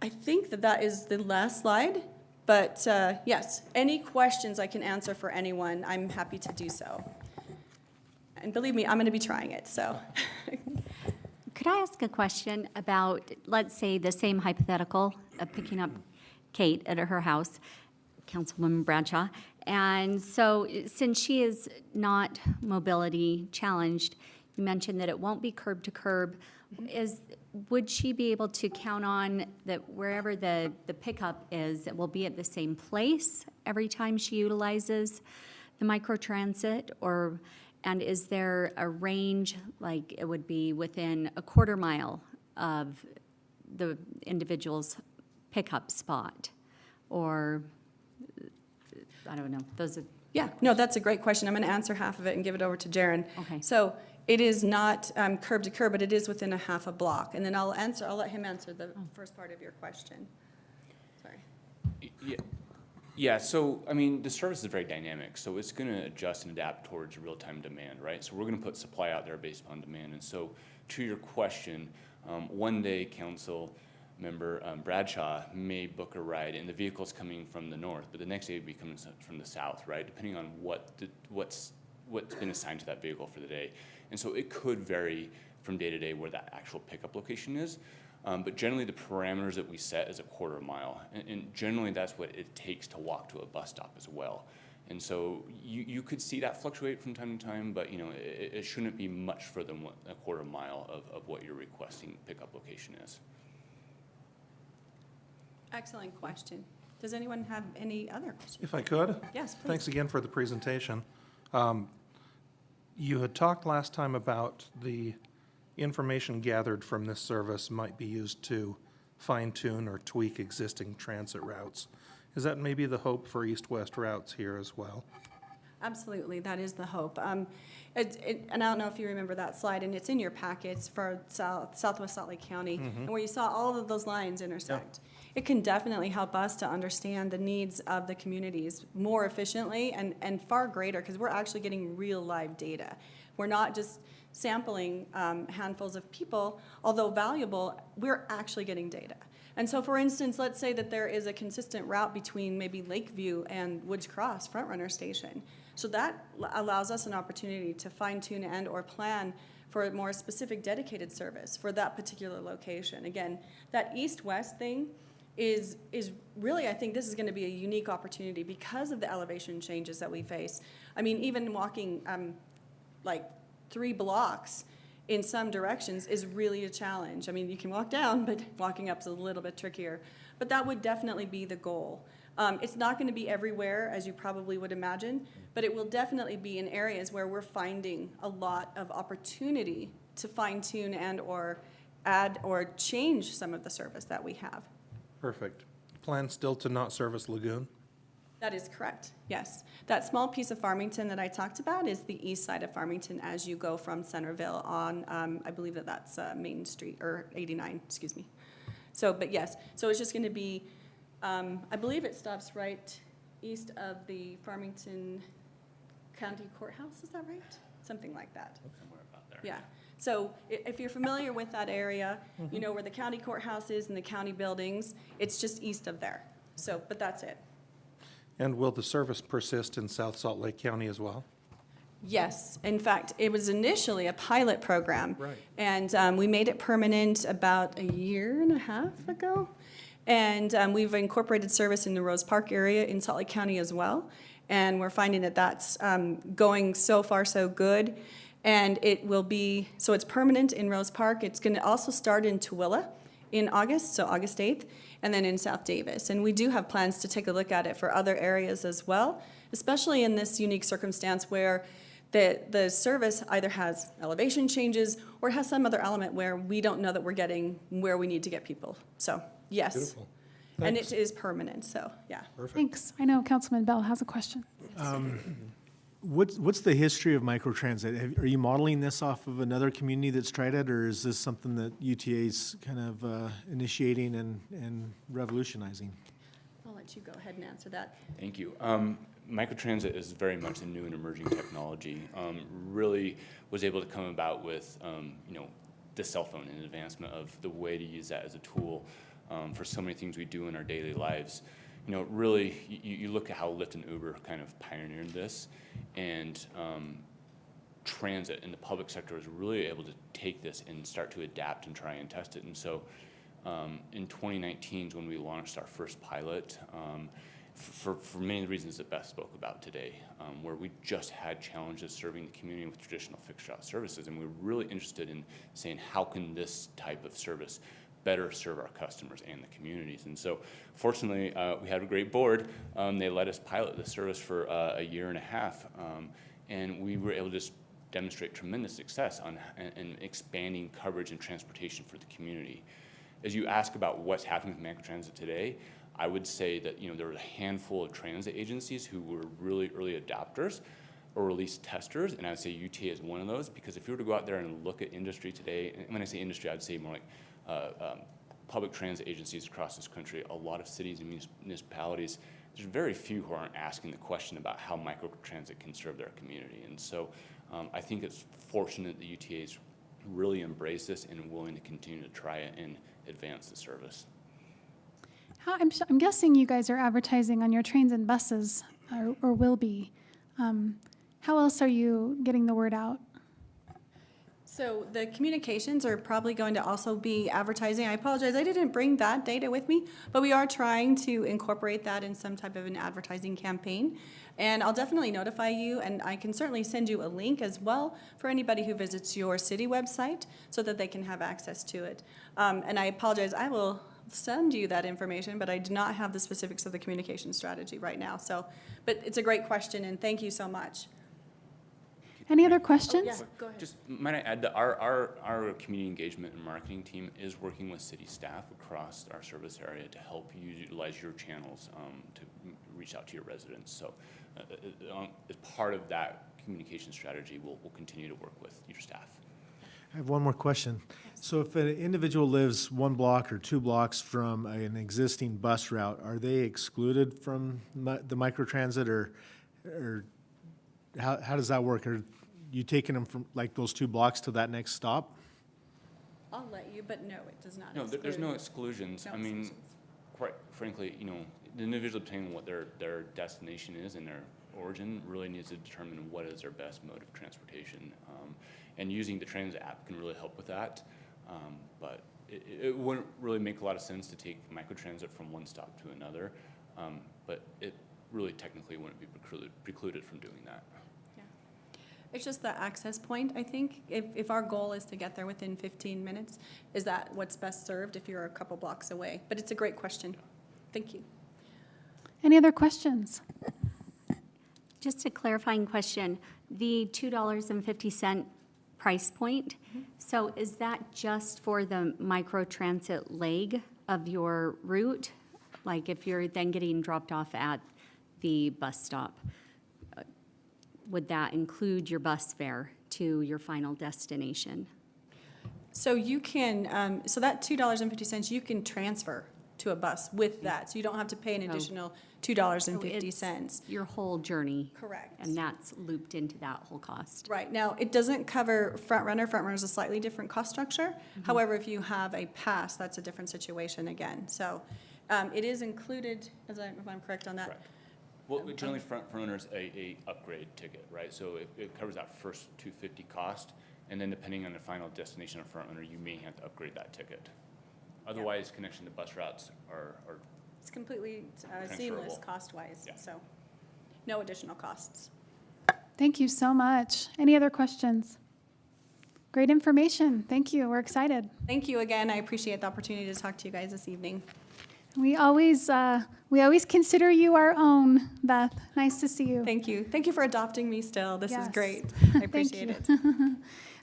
think that is the last slide, but yes, any questions I can answer for anyone, I'm happy to do so. And believe me, I'm going to be trying it, so. Could I ask a question about, let's say, the same hypothetical of picking up Kate at her house, Councilwoman Bradshaw, and so since she is not mobility challenged, you mentioned that it won't be curb to curb. Would she be able to count on that wherever the pickup is, it will be at the same place every time she utilizes the microtransit, and is there a range, like it would be within a quarter mile of the individual's pickup spot? Or, I don't know, those are Yeah, no, that's a great question. I'm going to answer half of it and give it over to Jaren. Okay. So it is not curb to curb, but it is within a half a block. And then I'll let him answer the first part of your question. Sorry. Yeah, so, I mean, the service is very dynamic, so it's going to adjust and adapt towards real-time demand, right? So we're going to put supply out there based upon demand. And so to your question, one day council member Bradshaw may book a ride and the vehicle's coming from the north, but the next day it'd be coming from the south, right? Depending on what's been assigned to that vehicle for the day. And so it could vary from day to day where that actual pickup location is. But generally the parameters that we set is a quarter mile. And generally that's what it takes to walk to a bus stop as well. And so you could see that fluctuate from time to time, but you know, it shouldn't be much further than a quarter mile of what your requesting pickup location is. Excellent question. Does anyone have any other questions? If I could? Yes, please. Thanks again for the presentation. You had talked last time about the information gathered from this service might be used to fine-tune or tweak existing transit routes. Is that maybe the hope for east-west routes here as well? Absolutely, that is the hope. And I don't know if you remember that slide, and it's in your packets for Southwest Salt Lake County, and where you saw all of those lines intersect. It can definitely help us to understand the needs of the communities more efficiently and far greater, because we're actually getting real live data. We're not just sampling handfuls of people, although valuable, we're actually getting data. And so, for instance, let's say that there is a consistent route between maybe Lakeview and Woods Cross, Front Runner Station. So that allows us an opportunity to fine-tune and or plan for a more specific dedicated service for that particular location. Again, that east-west thing is really, I think this is going to be a unique opportunity because of the elevation changes that we face. I mean, even walking like 3 blocks in some directions is really a challenge. I mean, you can walk down, but walking up is a little bit trickier. But that would definitely be the goal. It's not going to be everywhere, as you probably would imagine, but it will definitely be in areas where we're finding a lot of opportunity to fine-tune and or add or change some of the service that we have. Perfect. Plan still to not service Lagoon? That is correct, yes. That small piece of Farmington that I talked about is the east side of Farmington as you go from Centerville on, I believe that's Main Street, or 89, excuse me. So, but yes, so it's just going to be, I believe it stops right east of the Farmington County Courthouse, is that right? Something like that. Somewhere about there. Yeah. So if you're familiar with that area, you know where the county courthouse is and the county buildings, it's just east of there. So, but that's it. And will the service persist in South Salt Lake County as well? Yes. In fact, it was initially a pilot program. Right. And we made it permanent about a year and a half ago. And we've incorporated service in the Rose Park area in Salt Lake County as well. And we're finding that that's going so far so good. And it will be, so it's permanent in Rose Park. It's going to also start in Tooele in August, so August 8th, and then in South Davis. And we do have plans to take a look at it for other areas as well, especially in this unique circumstance where the service either has elevation changes or has some other element where we don't know that we're getting where we need to get people. So, yes. Beautiful. And Thanks. it is permanent, so, yeah. Perfect. Thanks. I know Councilman Bell has a question. What's the history of microtransit? Are you modeling this off of another community that's tried it, or is this something that UTA's kind of initiating and revolutionizing? I'll let you go ahead and answer that. Thank you. Microtransit is very much a new and emerging technology. Really was able to come about with, you know, the cell phone and advancement of the way to use that as a tool for so many things we do in our daily lives. You know, really, you look at how Lyft and Uber kind of pioneered this, and transit in the public sector was really able to take this and start to adapt and try and test it. And so in 2019 is when we launched our first pilot, for many of the reasons that Beth spoke about today, where we just had challenges serving the community with traditional fixed route services, and we were really interested in saying, how can this type of service better serve our customers and the communities? And so fortunately, we had a great board. They let us pilot the service for a year and a half, and we were able to just demonstrate tremendous success in expanding coverage and transportation for the community. As you ask about what's happening with Microtransit today, I would say that, there were a handful of transit agencies who were really early adopters or at least testers, and I would say UTA is one of those, because if you were to go out there and look at industry today, and when I say industry, I'd say more like public transit agencies across this country, a lot of cities and municipalities, there's very few who aren't asking the question about how microtransit can serve their community. And so I think it's fortunate that UTA's really embraced this and willing to continue to try it and advance the service. I'm guessing you guys are advertising on your trains and buses, or will be. How else are you getting the word out? So the communications are probably going to also be advertising. I apologize, I didn't bring that data with me, but we are trying to incorporate that in some type of an advertising campaign. And I'll definitely notify you, and I can certainly send you a link as well for anybody who visits your city website so that they can have access to it. And I apologize, I will send you that information, but I do not have the specifics of the communication strategy right now. So, but it's a great question, and thank you so much. Any other questions? Yeah, go ahead. Just might I add that our community engagement and marketing team is working with city staff across our service area to help you utilize your channels to reach out to your residents. So as part of that communication strategy, we'll continue to work with your staff. I have one more question. So if an individual lives 1 block or 2 blocks from an existing bus route, are they excluded from the microtransit, or how does that work? Are you taking them from like those 2 blocks to that next stop? I'll let you, but no, it does not No, exclude. there's no exclusions. No I mean, exclusions. quite frankly, the individual, depending on what their destination is and their origin, really needs to determine what is their best mode of transportation. And using the transit app can really help with that. But it wouldn't really make a lot of sense to take microtransit from one stop to another. But it really technically wouldn't be precluded from doing that. Yeah. It's just the access point, I think. If our goal is to get there within 15 minutes, is that what's best served if you're a couple blocks away? But it's a great question. Thank you. Any other questions? Just a clarifying question. The $2.50 price point, so is that just for the microtransit leg of your route? Like if you're then getting dropped off at the bus stop, would that include your bus fare to your final destination? So you can, so that $2.50, you can transfer to a bus with that. So you don't have to pay an additional $2.50. So it's your whole journey. Correct. And that's looped into that whole cost. Right. Now, it doesn't cover front runner. Front runner is a slightly different cost structure. However, if you have a pass, that's a different situation again. So it is included, if I'm correct on that. Correct. Well, generally front runner's a upgrade ticket, right? So it covers that first $2.50 cost, and then depending on the final destination of front runner, you may have to upgrade that ticket. Otherwise, connection to bus routes are It's completely seamless cost-wise, Yeah. so no additional costs. Thank you so much. Any other questions? Great information. Thank you. We're excited. Thank you again. I appreciate the opportunity to talk to you guys this evening. We always consider you our own, Beth. Nice to see you. Thank you. Thank you for adopting me still. This is Yes. great. I Thank appreciate you. it.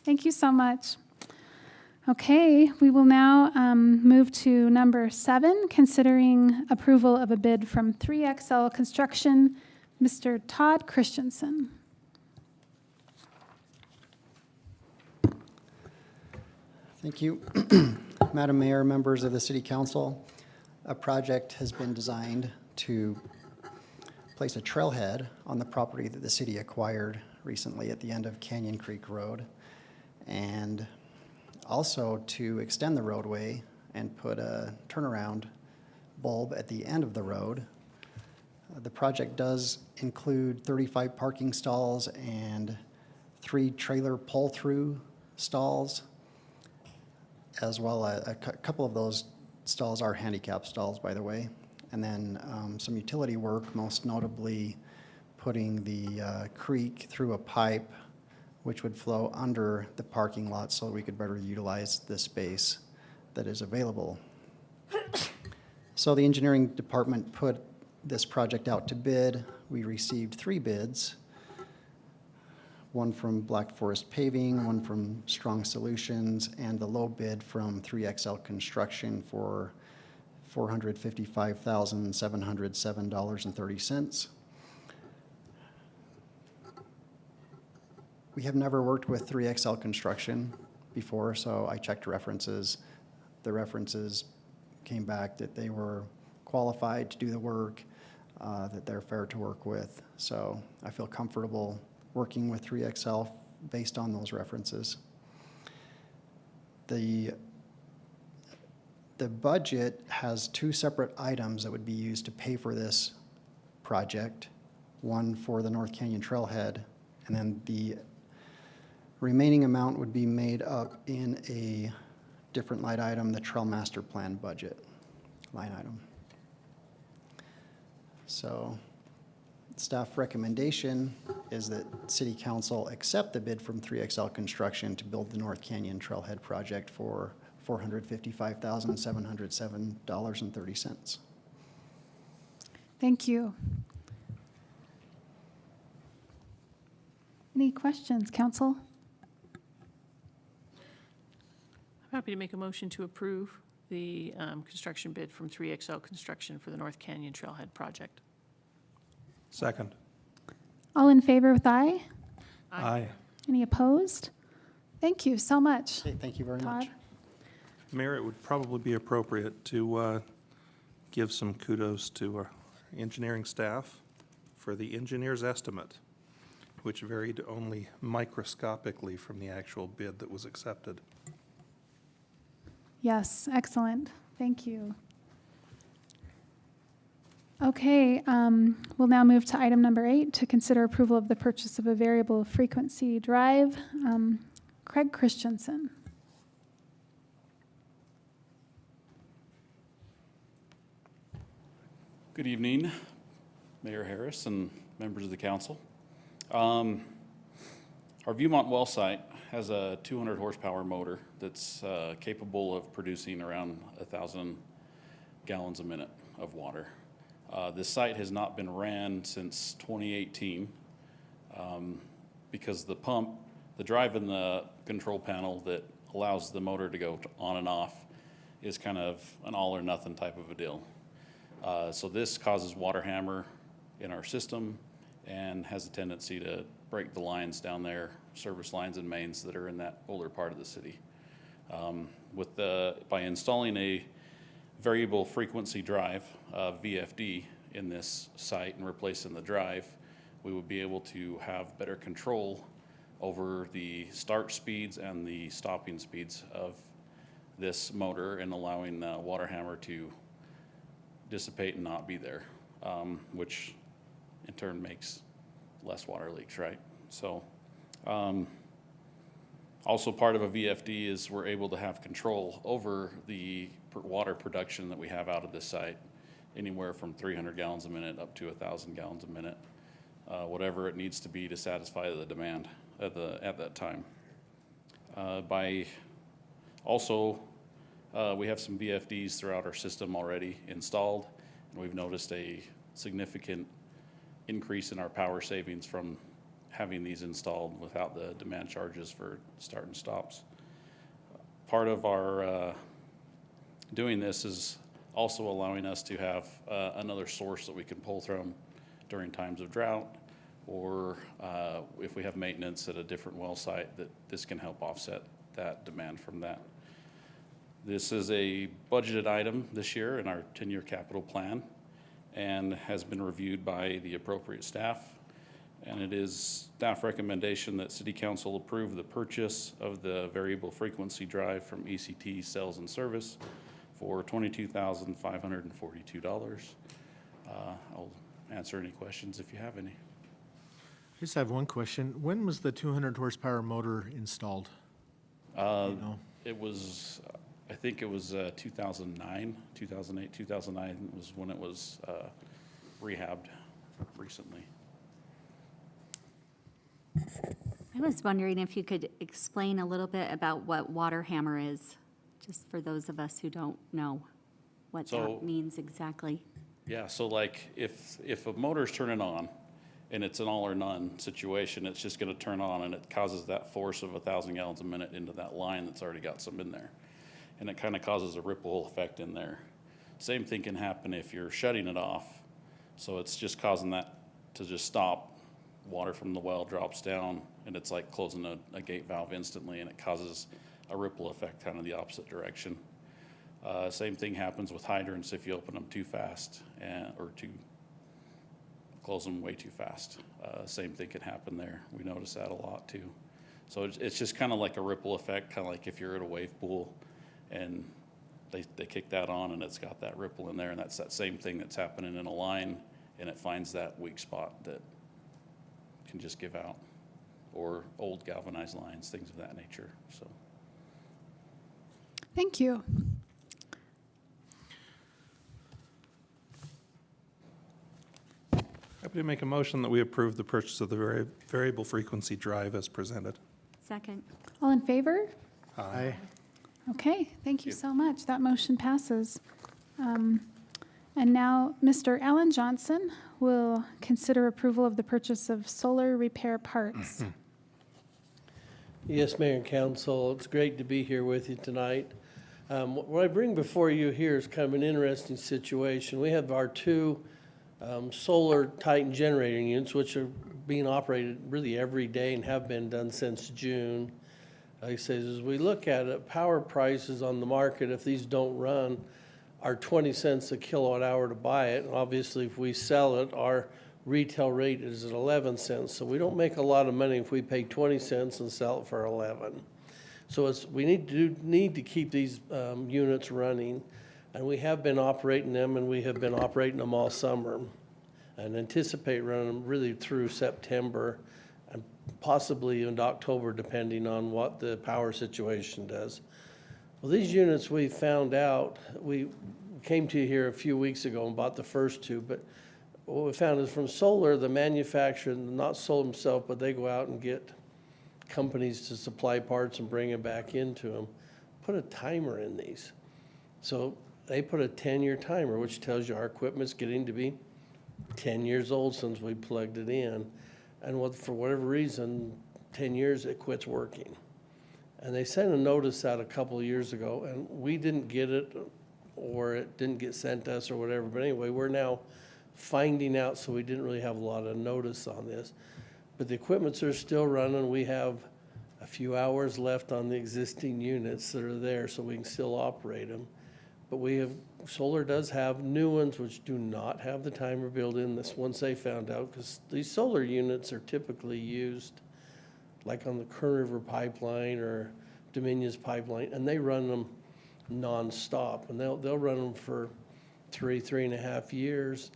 Thank you so much. Okay, we will now move to number 7, considering approval of a bid from 3XL Construction, Mr. Todd Christensen. Thank you. Madam Mayor, members of the City Council, a project has been designed to place a trailhead on the property that the city acquired recently at the end of Canyon Creek Road, and also to extend the roadway and put a turnaround bulb at the end of the road. The project does include 35 parking stalls and 3 trailer pull-through stalls, as well as a couple of those stalls are handicap stalls, by the way. And then some utility work, most notably putting the creek through a pipe which would flow under the parking lot so we could better utilize the space that is available. So the engineering department put this project out to bid. We received 3 bids, one from Black Forest Paving, one from Strong Solutions, and the low bid from 3XL Construction for $455,707.30. We have never worked with 3XL Construction before, so I checked references. The references came back that they were qualified to do the work, that they're fair to work with. So I feel comfortable working with 3XL based on those references. The budget has two separate items that would be used to pay for this project. One for the North Canyon Trailhead, and then the remaining amount would be made up in a different line item, the Trail Master Plan budget line item. So staff recommendation is that City Council accept the bid from 3XL Construction to build the North Canyon Trailhead project for $455,707.30. Thank you. Any questions, council? I'm happy to make a motion to approve the construction bid from 3XL Construction for the North Canyon Trailhead project. Second. All in favor with aye? Aye. Any opposed? Thank you so much. Okay, thank you very much. Todd? Mayor, it would probably be appropriate to give some kudos to our engineering staff for the engineer's estimate, which varied only microscopically from the actual bid that was accepted. Yes, excellent. Thank you. Okay, we'll now move to item number 8, to consider approval of the purchase of a variable frequency drive. Craig Christensen. Good evening, Mayor Harris and members of the council. Our Viewmont well site has a 200 horsepower motor that's capable of producing around 1,000 gallons a minute of water. This site has not been ran since 2018 because the pump, the drive in the control panel that allows the motor to go on and off is kind of an all or nothing type of a deal. So this causes water hammer in our system and has a tendency to break the lines down there, service lines and mains that are in that older part of the city. By installing a variable frequency drive, VFD, in this site and replacing the drive, we would be able to have better control over the start speeds and the stopping speeds of this motor and allowing the water hammer to dissipate and not be there, which in turn makes less water leaks, right? So also part of a VFD is we're able to have control over the water production that we have out of this site, anywhere from 300 gallons a minute up to 1,000 gallons a minute, whatever it needs to be to satisfy the demand at that time. We have some VFDs throughout our system already installed, and we've noticed a significant increase in our power savings from having these installed without the demand charges for start and stops. Part of our doing this is also allowing us to have another source that we can pull from during times of drought, or if we have maintenance at a different well site, that this can help offset that demand from that. This is a budgeted item this year in our 10-year capital plan and has been reviewed by the appropriate staff. And it is staff recommendation that City Council approve the purchase of the variable frequency drive from ECT Sales and Service for $22,542. I'll answer any questions if you have any. I just have one question. When was the 200 horsepower motor installed? It was, I think it was 2009, 2008, 2009 was when it was rehabbed recently. I was wondering if you could explain a little bit about what water hammer is, just for those of us who don't know what that means exactly. Yeah, so like if a motor's turning on and it's an all or none situation, it's just gonna turn on and it causes that force of 1,000 gallons a minute into that line that's already got some in there. And it kind of causes a ripple effect in there. Same thing can happen if you're shutting it off. So it's just causing that to just stop. Water from the well drops down, and it's like closing a gate valve instantly, and it causes a ripple effect kind of the opposite direction. Same thing happens with hydrants if you open them too fast or close them way too fast. Same thing can happen there. We notice that a lot too. So it's just kind of like a ripple effect, kind of like if you're at a wave pool and they kick that on and it's got that ripple in there, and that's that same thing that's happening in a line, and it finds that weak spot that can just give out, or old galvanized lines, things of that nature. So Thank you. Happy to make a motion that we approve the purchase of the variable frequency drive as presented. Second. All in favor? Aye. Okay, thank you so much. That motion passes. And now, Mr. Alan Johnson will consider approval of the purchase of solar repair parts. Yes, Mayor and Council, it's great to be here with you tonight. What I bring before you here is kind of an interesting situation. We have our two solar Titan generating units, which are being operated really every day and have been done since June. Like I say, as we look at it, power prices on the market, if these don't run, are 20 cents a kilowatt hour to buy it. And obviously, if we sell it, our retail rate is at 11 cents. So we don't make a lot of money if we pay 20 cents and sell it for 11. So we need to keep these units running. And we have been operating them, and we have been operating them all summer, and anticipate running them really through September and possibly into October, depending on what the power situation does. Well, these units, we found out, we came to here a few weeks ago and bought the first two, but what we found is from solar, the manufacturer, not solar himself, but they go out and get companies to supply parts and bring them back into them, put a timer in these. So they put a 10-year timer, which tells you our equipment's getting to be 10 years old since we plugged it in. And for whatever reason, 10 years, it quits working. And they sent a notice out a couple of years ago, and we didn't get it, or it didn't get sent to us or whatever. But anyway, we're now finding out, so we didn't really have a lot of notice on this. But the equipments are still running. We have a few hours left on the existing units that are there, so we can still operate them. But solar does have new ones which do not have the timer built in. This once they found out, because these solar units are typically used like on the Kern River pipeline or Dominion's pipeline, and they run them nonstop. And they'll run them for 3.5 years,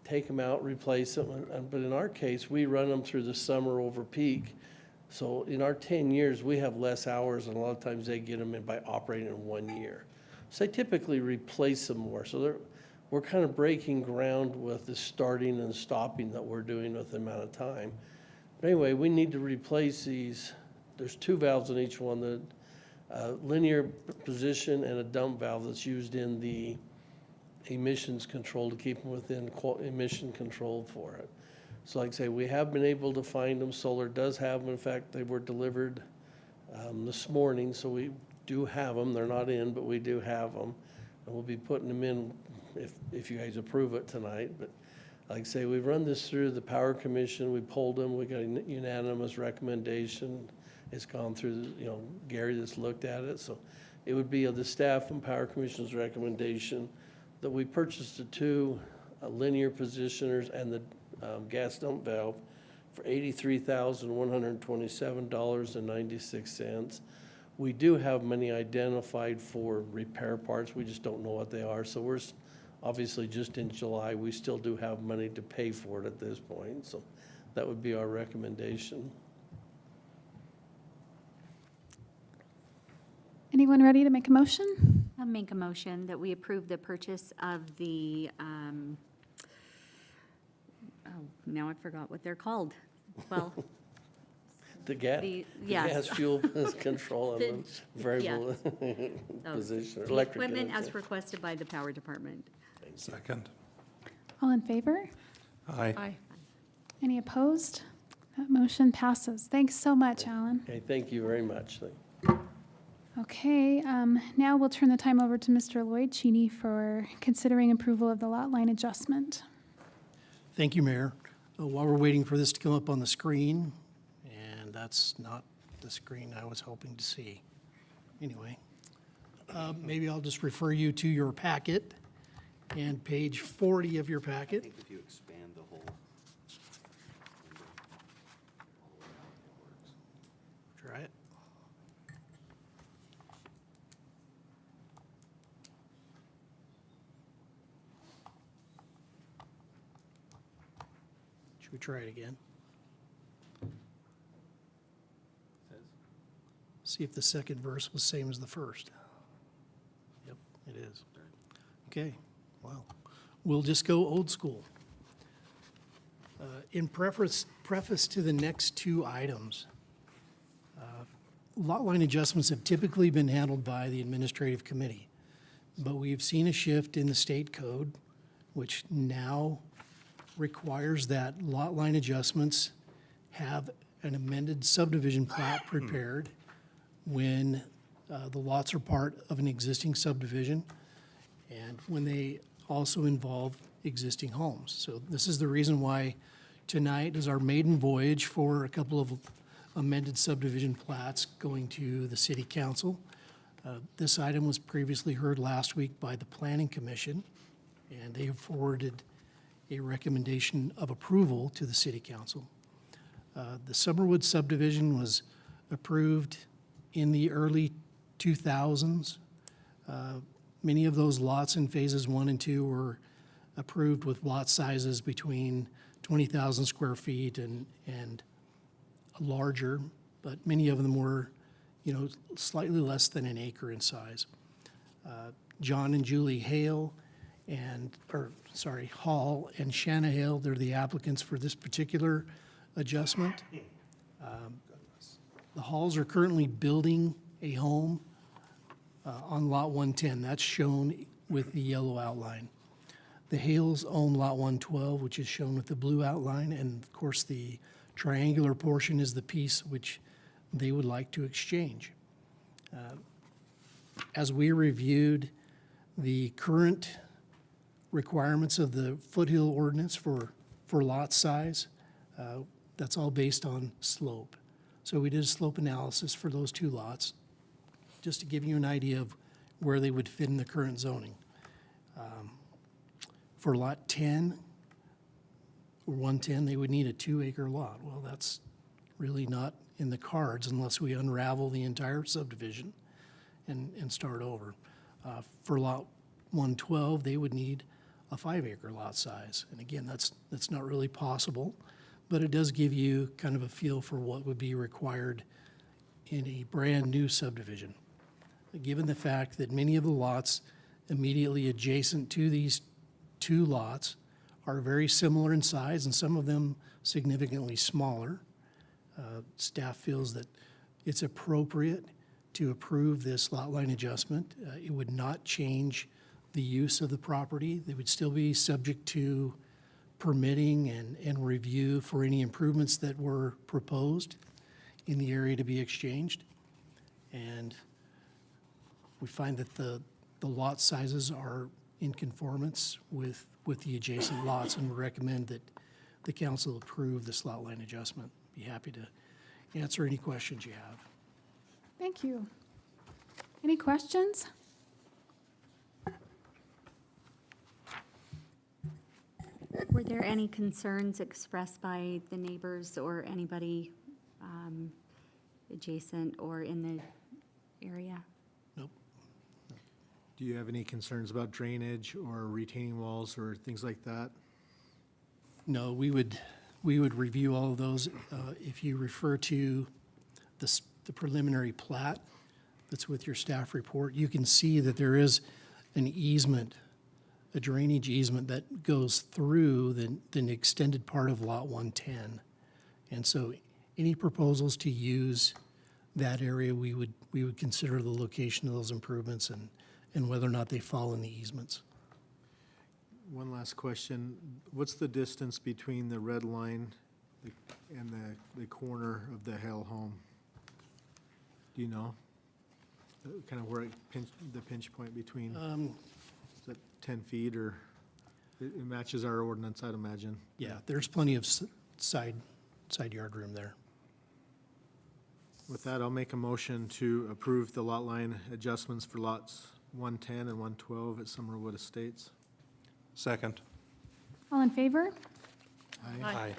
take them out, replace them. But in our case, we run them through the summer over peak. So in our 10 years, we have less hours, and a lot of times they get them in by operating in 1 year. So they typically replace them more. So we're kind of breaking ground with the starting and stopping that we're doing with the amount of time. But anyway, we need to replace these. There's 2 valves in each one, the linear position and a dump valve that's used in the emissions control to keep them within emission control for it. So like I say, we have been able to find them. Solar does have them. In fact, they were delivered this morning, so we do have them. They're not in, but we do have them. And we'll be putting them in if you guys approve it tonight. But like I say, we've run this through the Power Commission. We polled them. We got a unanimous recommendation. It's gone through, Gary that's looked at it. So it would be of the staff and Power Commission's recommendation that we purchase the 2 linear positioners and the gas dump valve for $83,127.96. We do have money identified for repair parts. We just don't know what they are. So we're obviously just in July. We still do have money to pay for it at this point. So that would be our recommendation. Anyone ready to make a motion? I'll make a motion that we approve the purchase of the, now I forgot what they're called. Well, The gas fuel control and the variable position, electric. Equipment as requested by the Power Department. Second. All in favor? Aye. Aye. Any opposed? That motion passes. Thanks so much, Alan. Okay, thank you very much. Okay, now we'll turn the time over to Mr. Lloyd Cheney for considering approval of the lot line adjustment. Thank you, Mayor. While we're waiting for this to come up on the screen, and that's not the screen I was hoping to see. Anyway, maybe I'll just refer you to your packet and page 40 of your packet. I think if you expand the whole. Try it. Should we try it again? See if the second verse was same as the first. Yep, it is. Okay, well, we'll just go old school. In preface to the next two items, lot line adjustments have typically been handled by the administrative committee, but we've seen a shift in the state code, which now requires that lot line adjustments have an amended subdivision plat prepared when the lots are part of an existing subdivision and when they also involve existing homes. So this is the reason why tonight is our maiden voyage for a couple of amended subdivision plats going to the city council. This item was previously heard last week by the Planning Commission, and they have forwarded a recommendation of approval to the city council. The Summerwood subdivision was approved in the early 2000s. Many of those lots in phases 1 and 2 were approved with lot sizes between 20,000 square feet and larger, but many of them were, slightly less than an acre in size. John and Julie Hall and Shanna Hale, they're the applicants for this particular adjustment. The Halls are currently building a home on Lot 110. That's shown with the yellow outline. The Hales own Lot 112, which is shown with the blue outline, and of course the triangular portion is the piece which they would like to exchange. As we reviewed the current requirements of the foothill ordinance for lot size, that's all based on slope. So we did a slope analysis for those two lots, just to give you an idea of where they would fit in the current zoning. For lot 10, or 110, they would need a 2-acre lot. Well, that's really not in the cards unless we unravel the entire subdivision and start over. For lot 112, they would need a 5-acre lot size. And again, that's not really possible, but it does give you kind of a feel for what would be required in a brand-new subdivision. Given the fact that many of the lots immediately adjacent to these two lots are very similar in size and some of them significantly smaller, staff feels that it's appropriate to approve this lot line adjustment. It would not change the use of the property. They would still be subject to permitting and review for any improvements that were proposed in the area to be exchanged. And we find that the lot sizes are in conformance with the adjacent lots, and we recommend that the council approve this lot line adjustment. Be happy to answer any questions you have. Thank you. Any questions? Were there any concerns expressed by the neighbors or anybody adjacent or in the area? Nope. Do you have any concerns about drainage or retaining walls or things like that? No, we would review all of those. If you refer to the preliminary plat that's with your staff report, you can see that there is an easement, a drainage easement that goes through the extended part of Lot 110. And so any proposals to use that area, we would consider the location of those improvements and whether or not they fall in the easements. One last question. What's the distance between the red line and the corner of the Hale home? Do you know? kind of where the pinch point between, is it 10 feet or, it matches our ordinance, I'd imagine. Yeah, there's plenty of side yard room there. With that, I'll make a motion to approve the lot line adjustments for lots 110 and 112 at Summerwood Estates. Second. All in favor? Aye.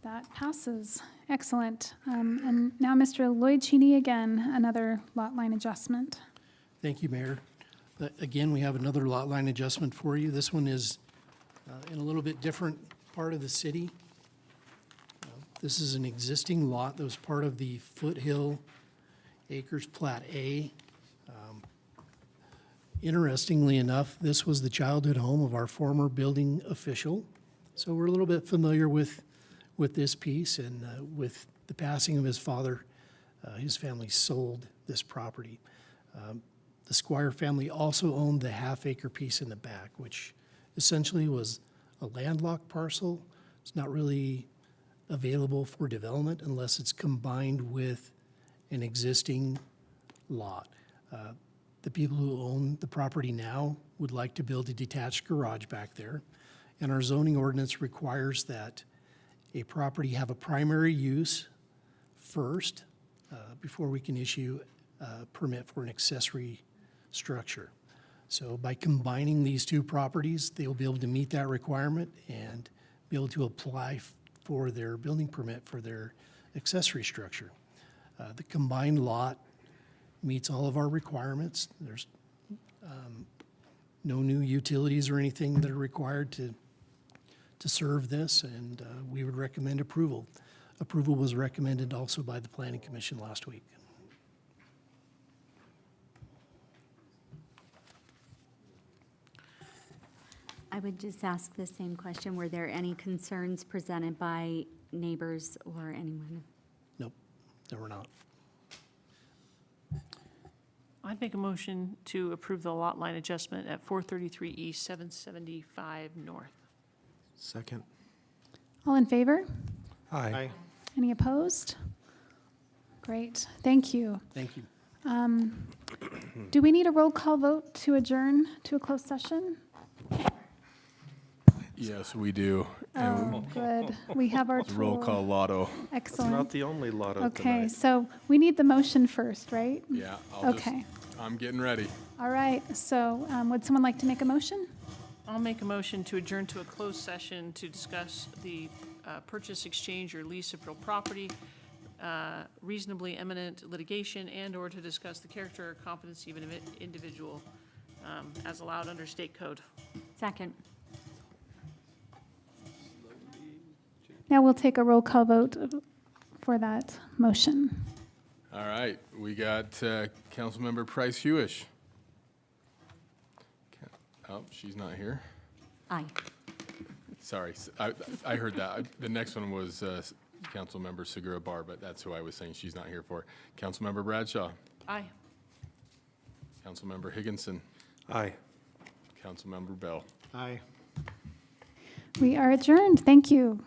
That passes. Excellent. And now Mr. Lloyd Cheney again, another lot line adjustment. Thank you, Mayor. Again, we have another lot line adjustment for you. This one is in a little bit different part of the city. This is an existing lot that was part of the Foothill Acres Plat A. Interestingly enough, this was the childhood home of our former building official. So we're a little bit familiar with this piece, and with the passing of his father, his family sold this property. The Squire family also owned the half-acre piece in the back, which essentially was a landlocked parcel. It's not really available for development unless it's combined with an existing lot. The people who own the property now would like to build a detached garage back there, and our zoning ordinance requires that a property have a primary use first before we can issue a permit for an accessory structure. So by combining these two properties, they will be able to meet that requirement and be able to apply for their building permit for their accessory structure. The combined lot meets all of our requirements. There's no new utilities or anything that are required to serve this, and we would recommend approval. Approval was recommended also by the Planning Commission last week. I would just ask the same question. Were there any concerns presented by neighbors or anyone? Nope, there were not. I'd make a motion to approve the lot line adjustment at 433 East, 775 North. Second. All in favor? Aye. Any opposed? Great, thank you. Thank you. Do we need a roll call vote to adjourn to a closed session? Yes, we do. Oh, good. We have our tool. Roll call lotto. Excellent. Not the only lotto Okay, tonight. so we need the motion first, right? Yeah, Okay. I'm getting ready. All right, so would someone like to make a motion? I'll make a motion to adjourn to a closed session to discuss the purchase, exchange, or lease of real property, reasonably imminent litigation, and/or to discuss the character or competency of an individual as allowed under state code. Second. Now we'll take a roll call vote for that motion. All right, we got Councilmember Price Hewish. Oh, she's not here. Aye. Sorry, I heard that. The next one was Councilmember Segura Bar, but that's who I was saying she's not here for. Councilmember Bradshaw. Aye. Councilmember Higginson. Aye. Councilmember Bell. Aye. We are adjourned. Thank you.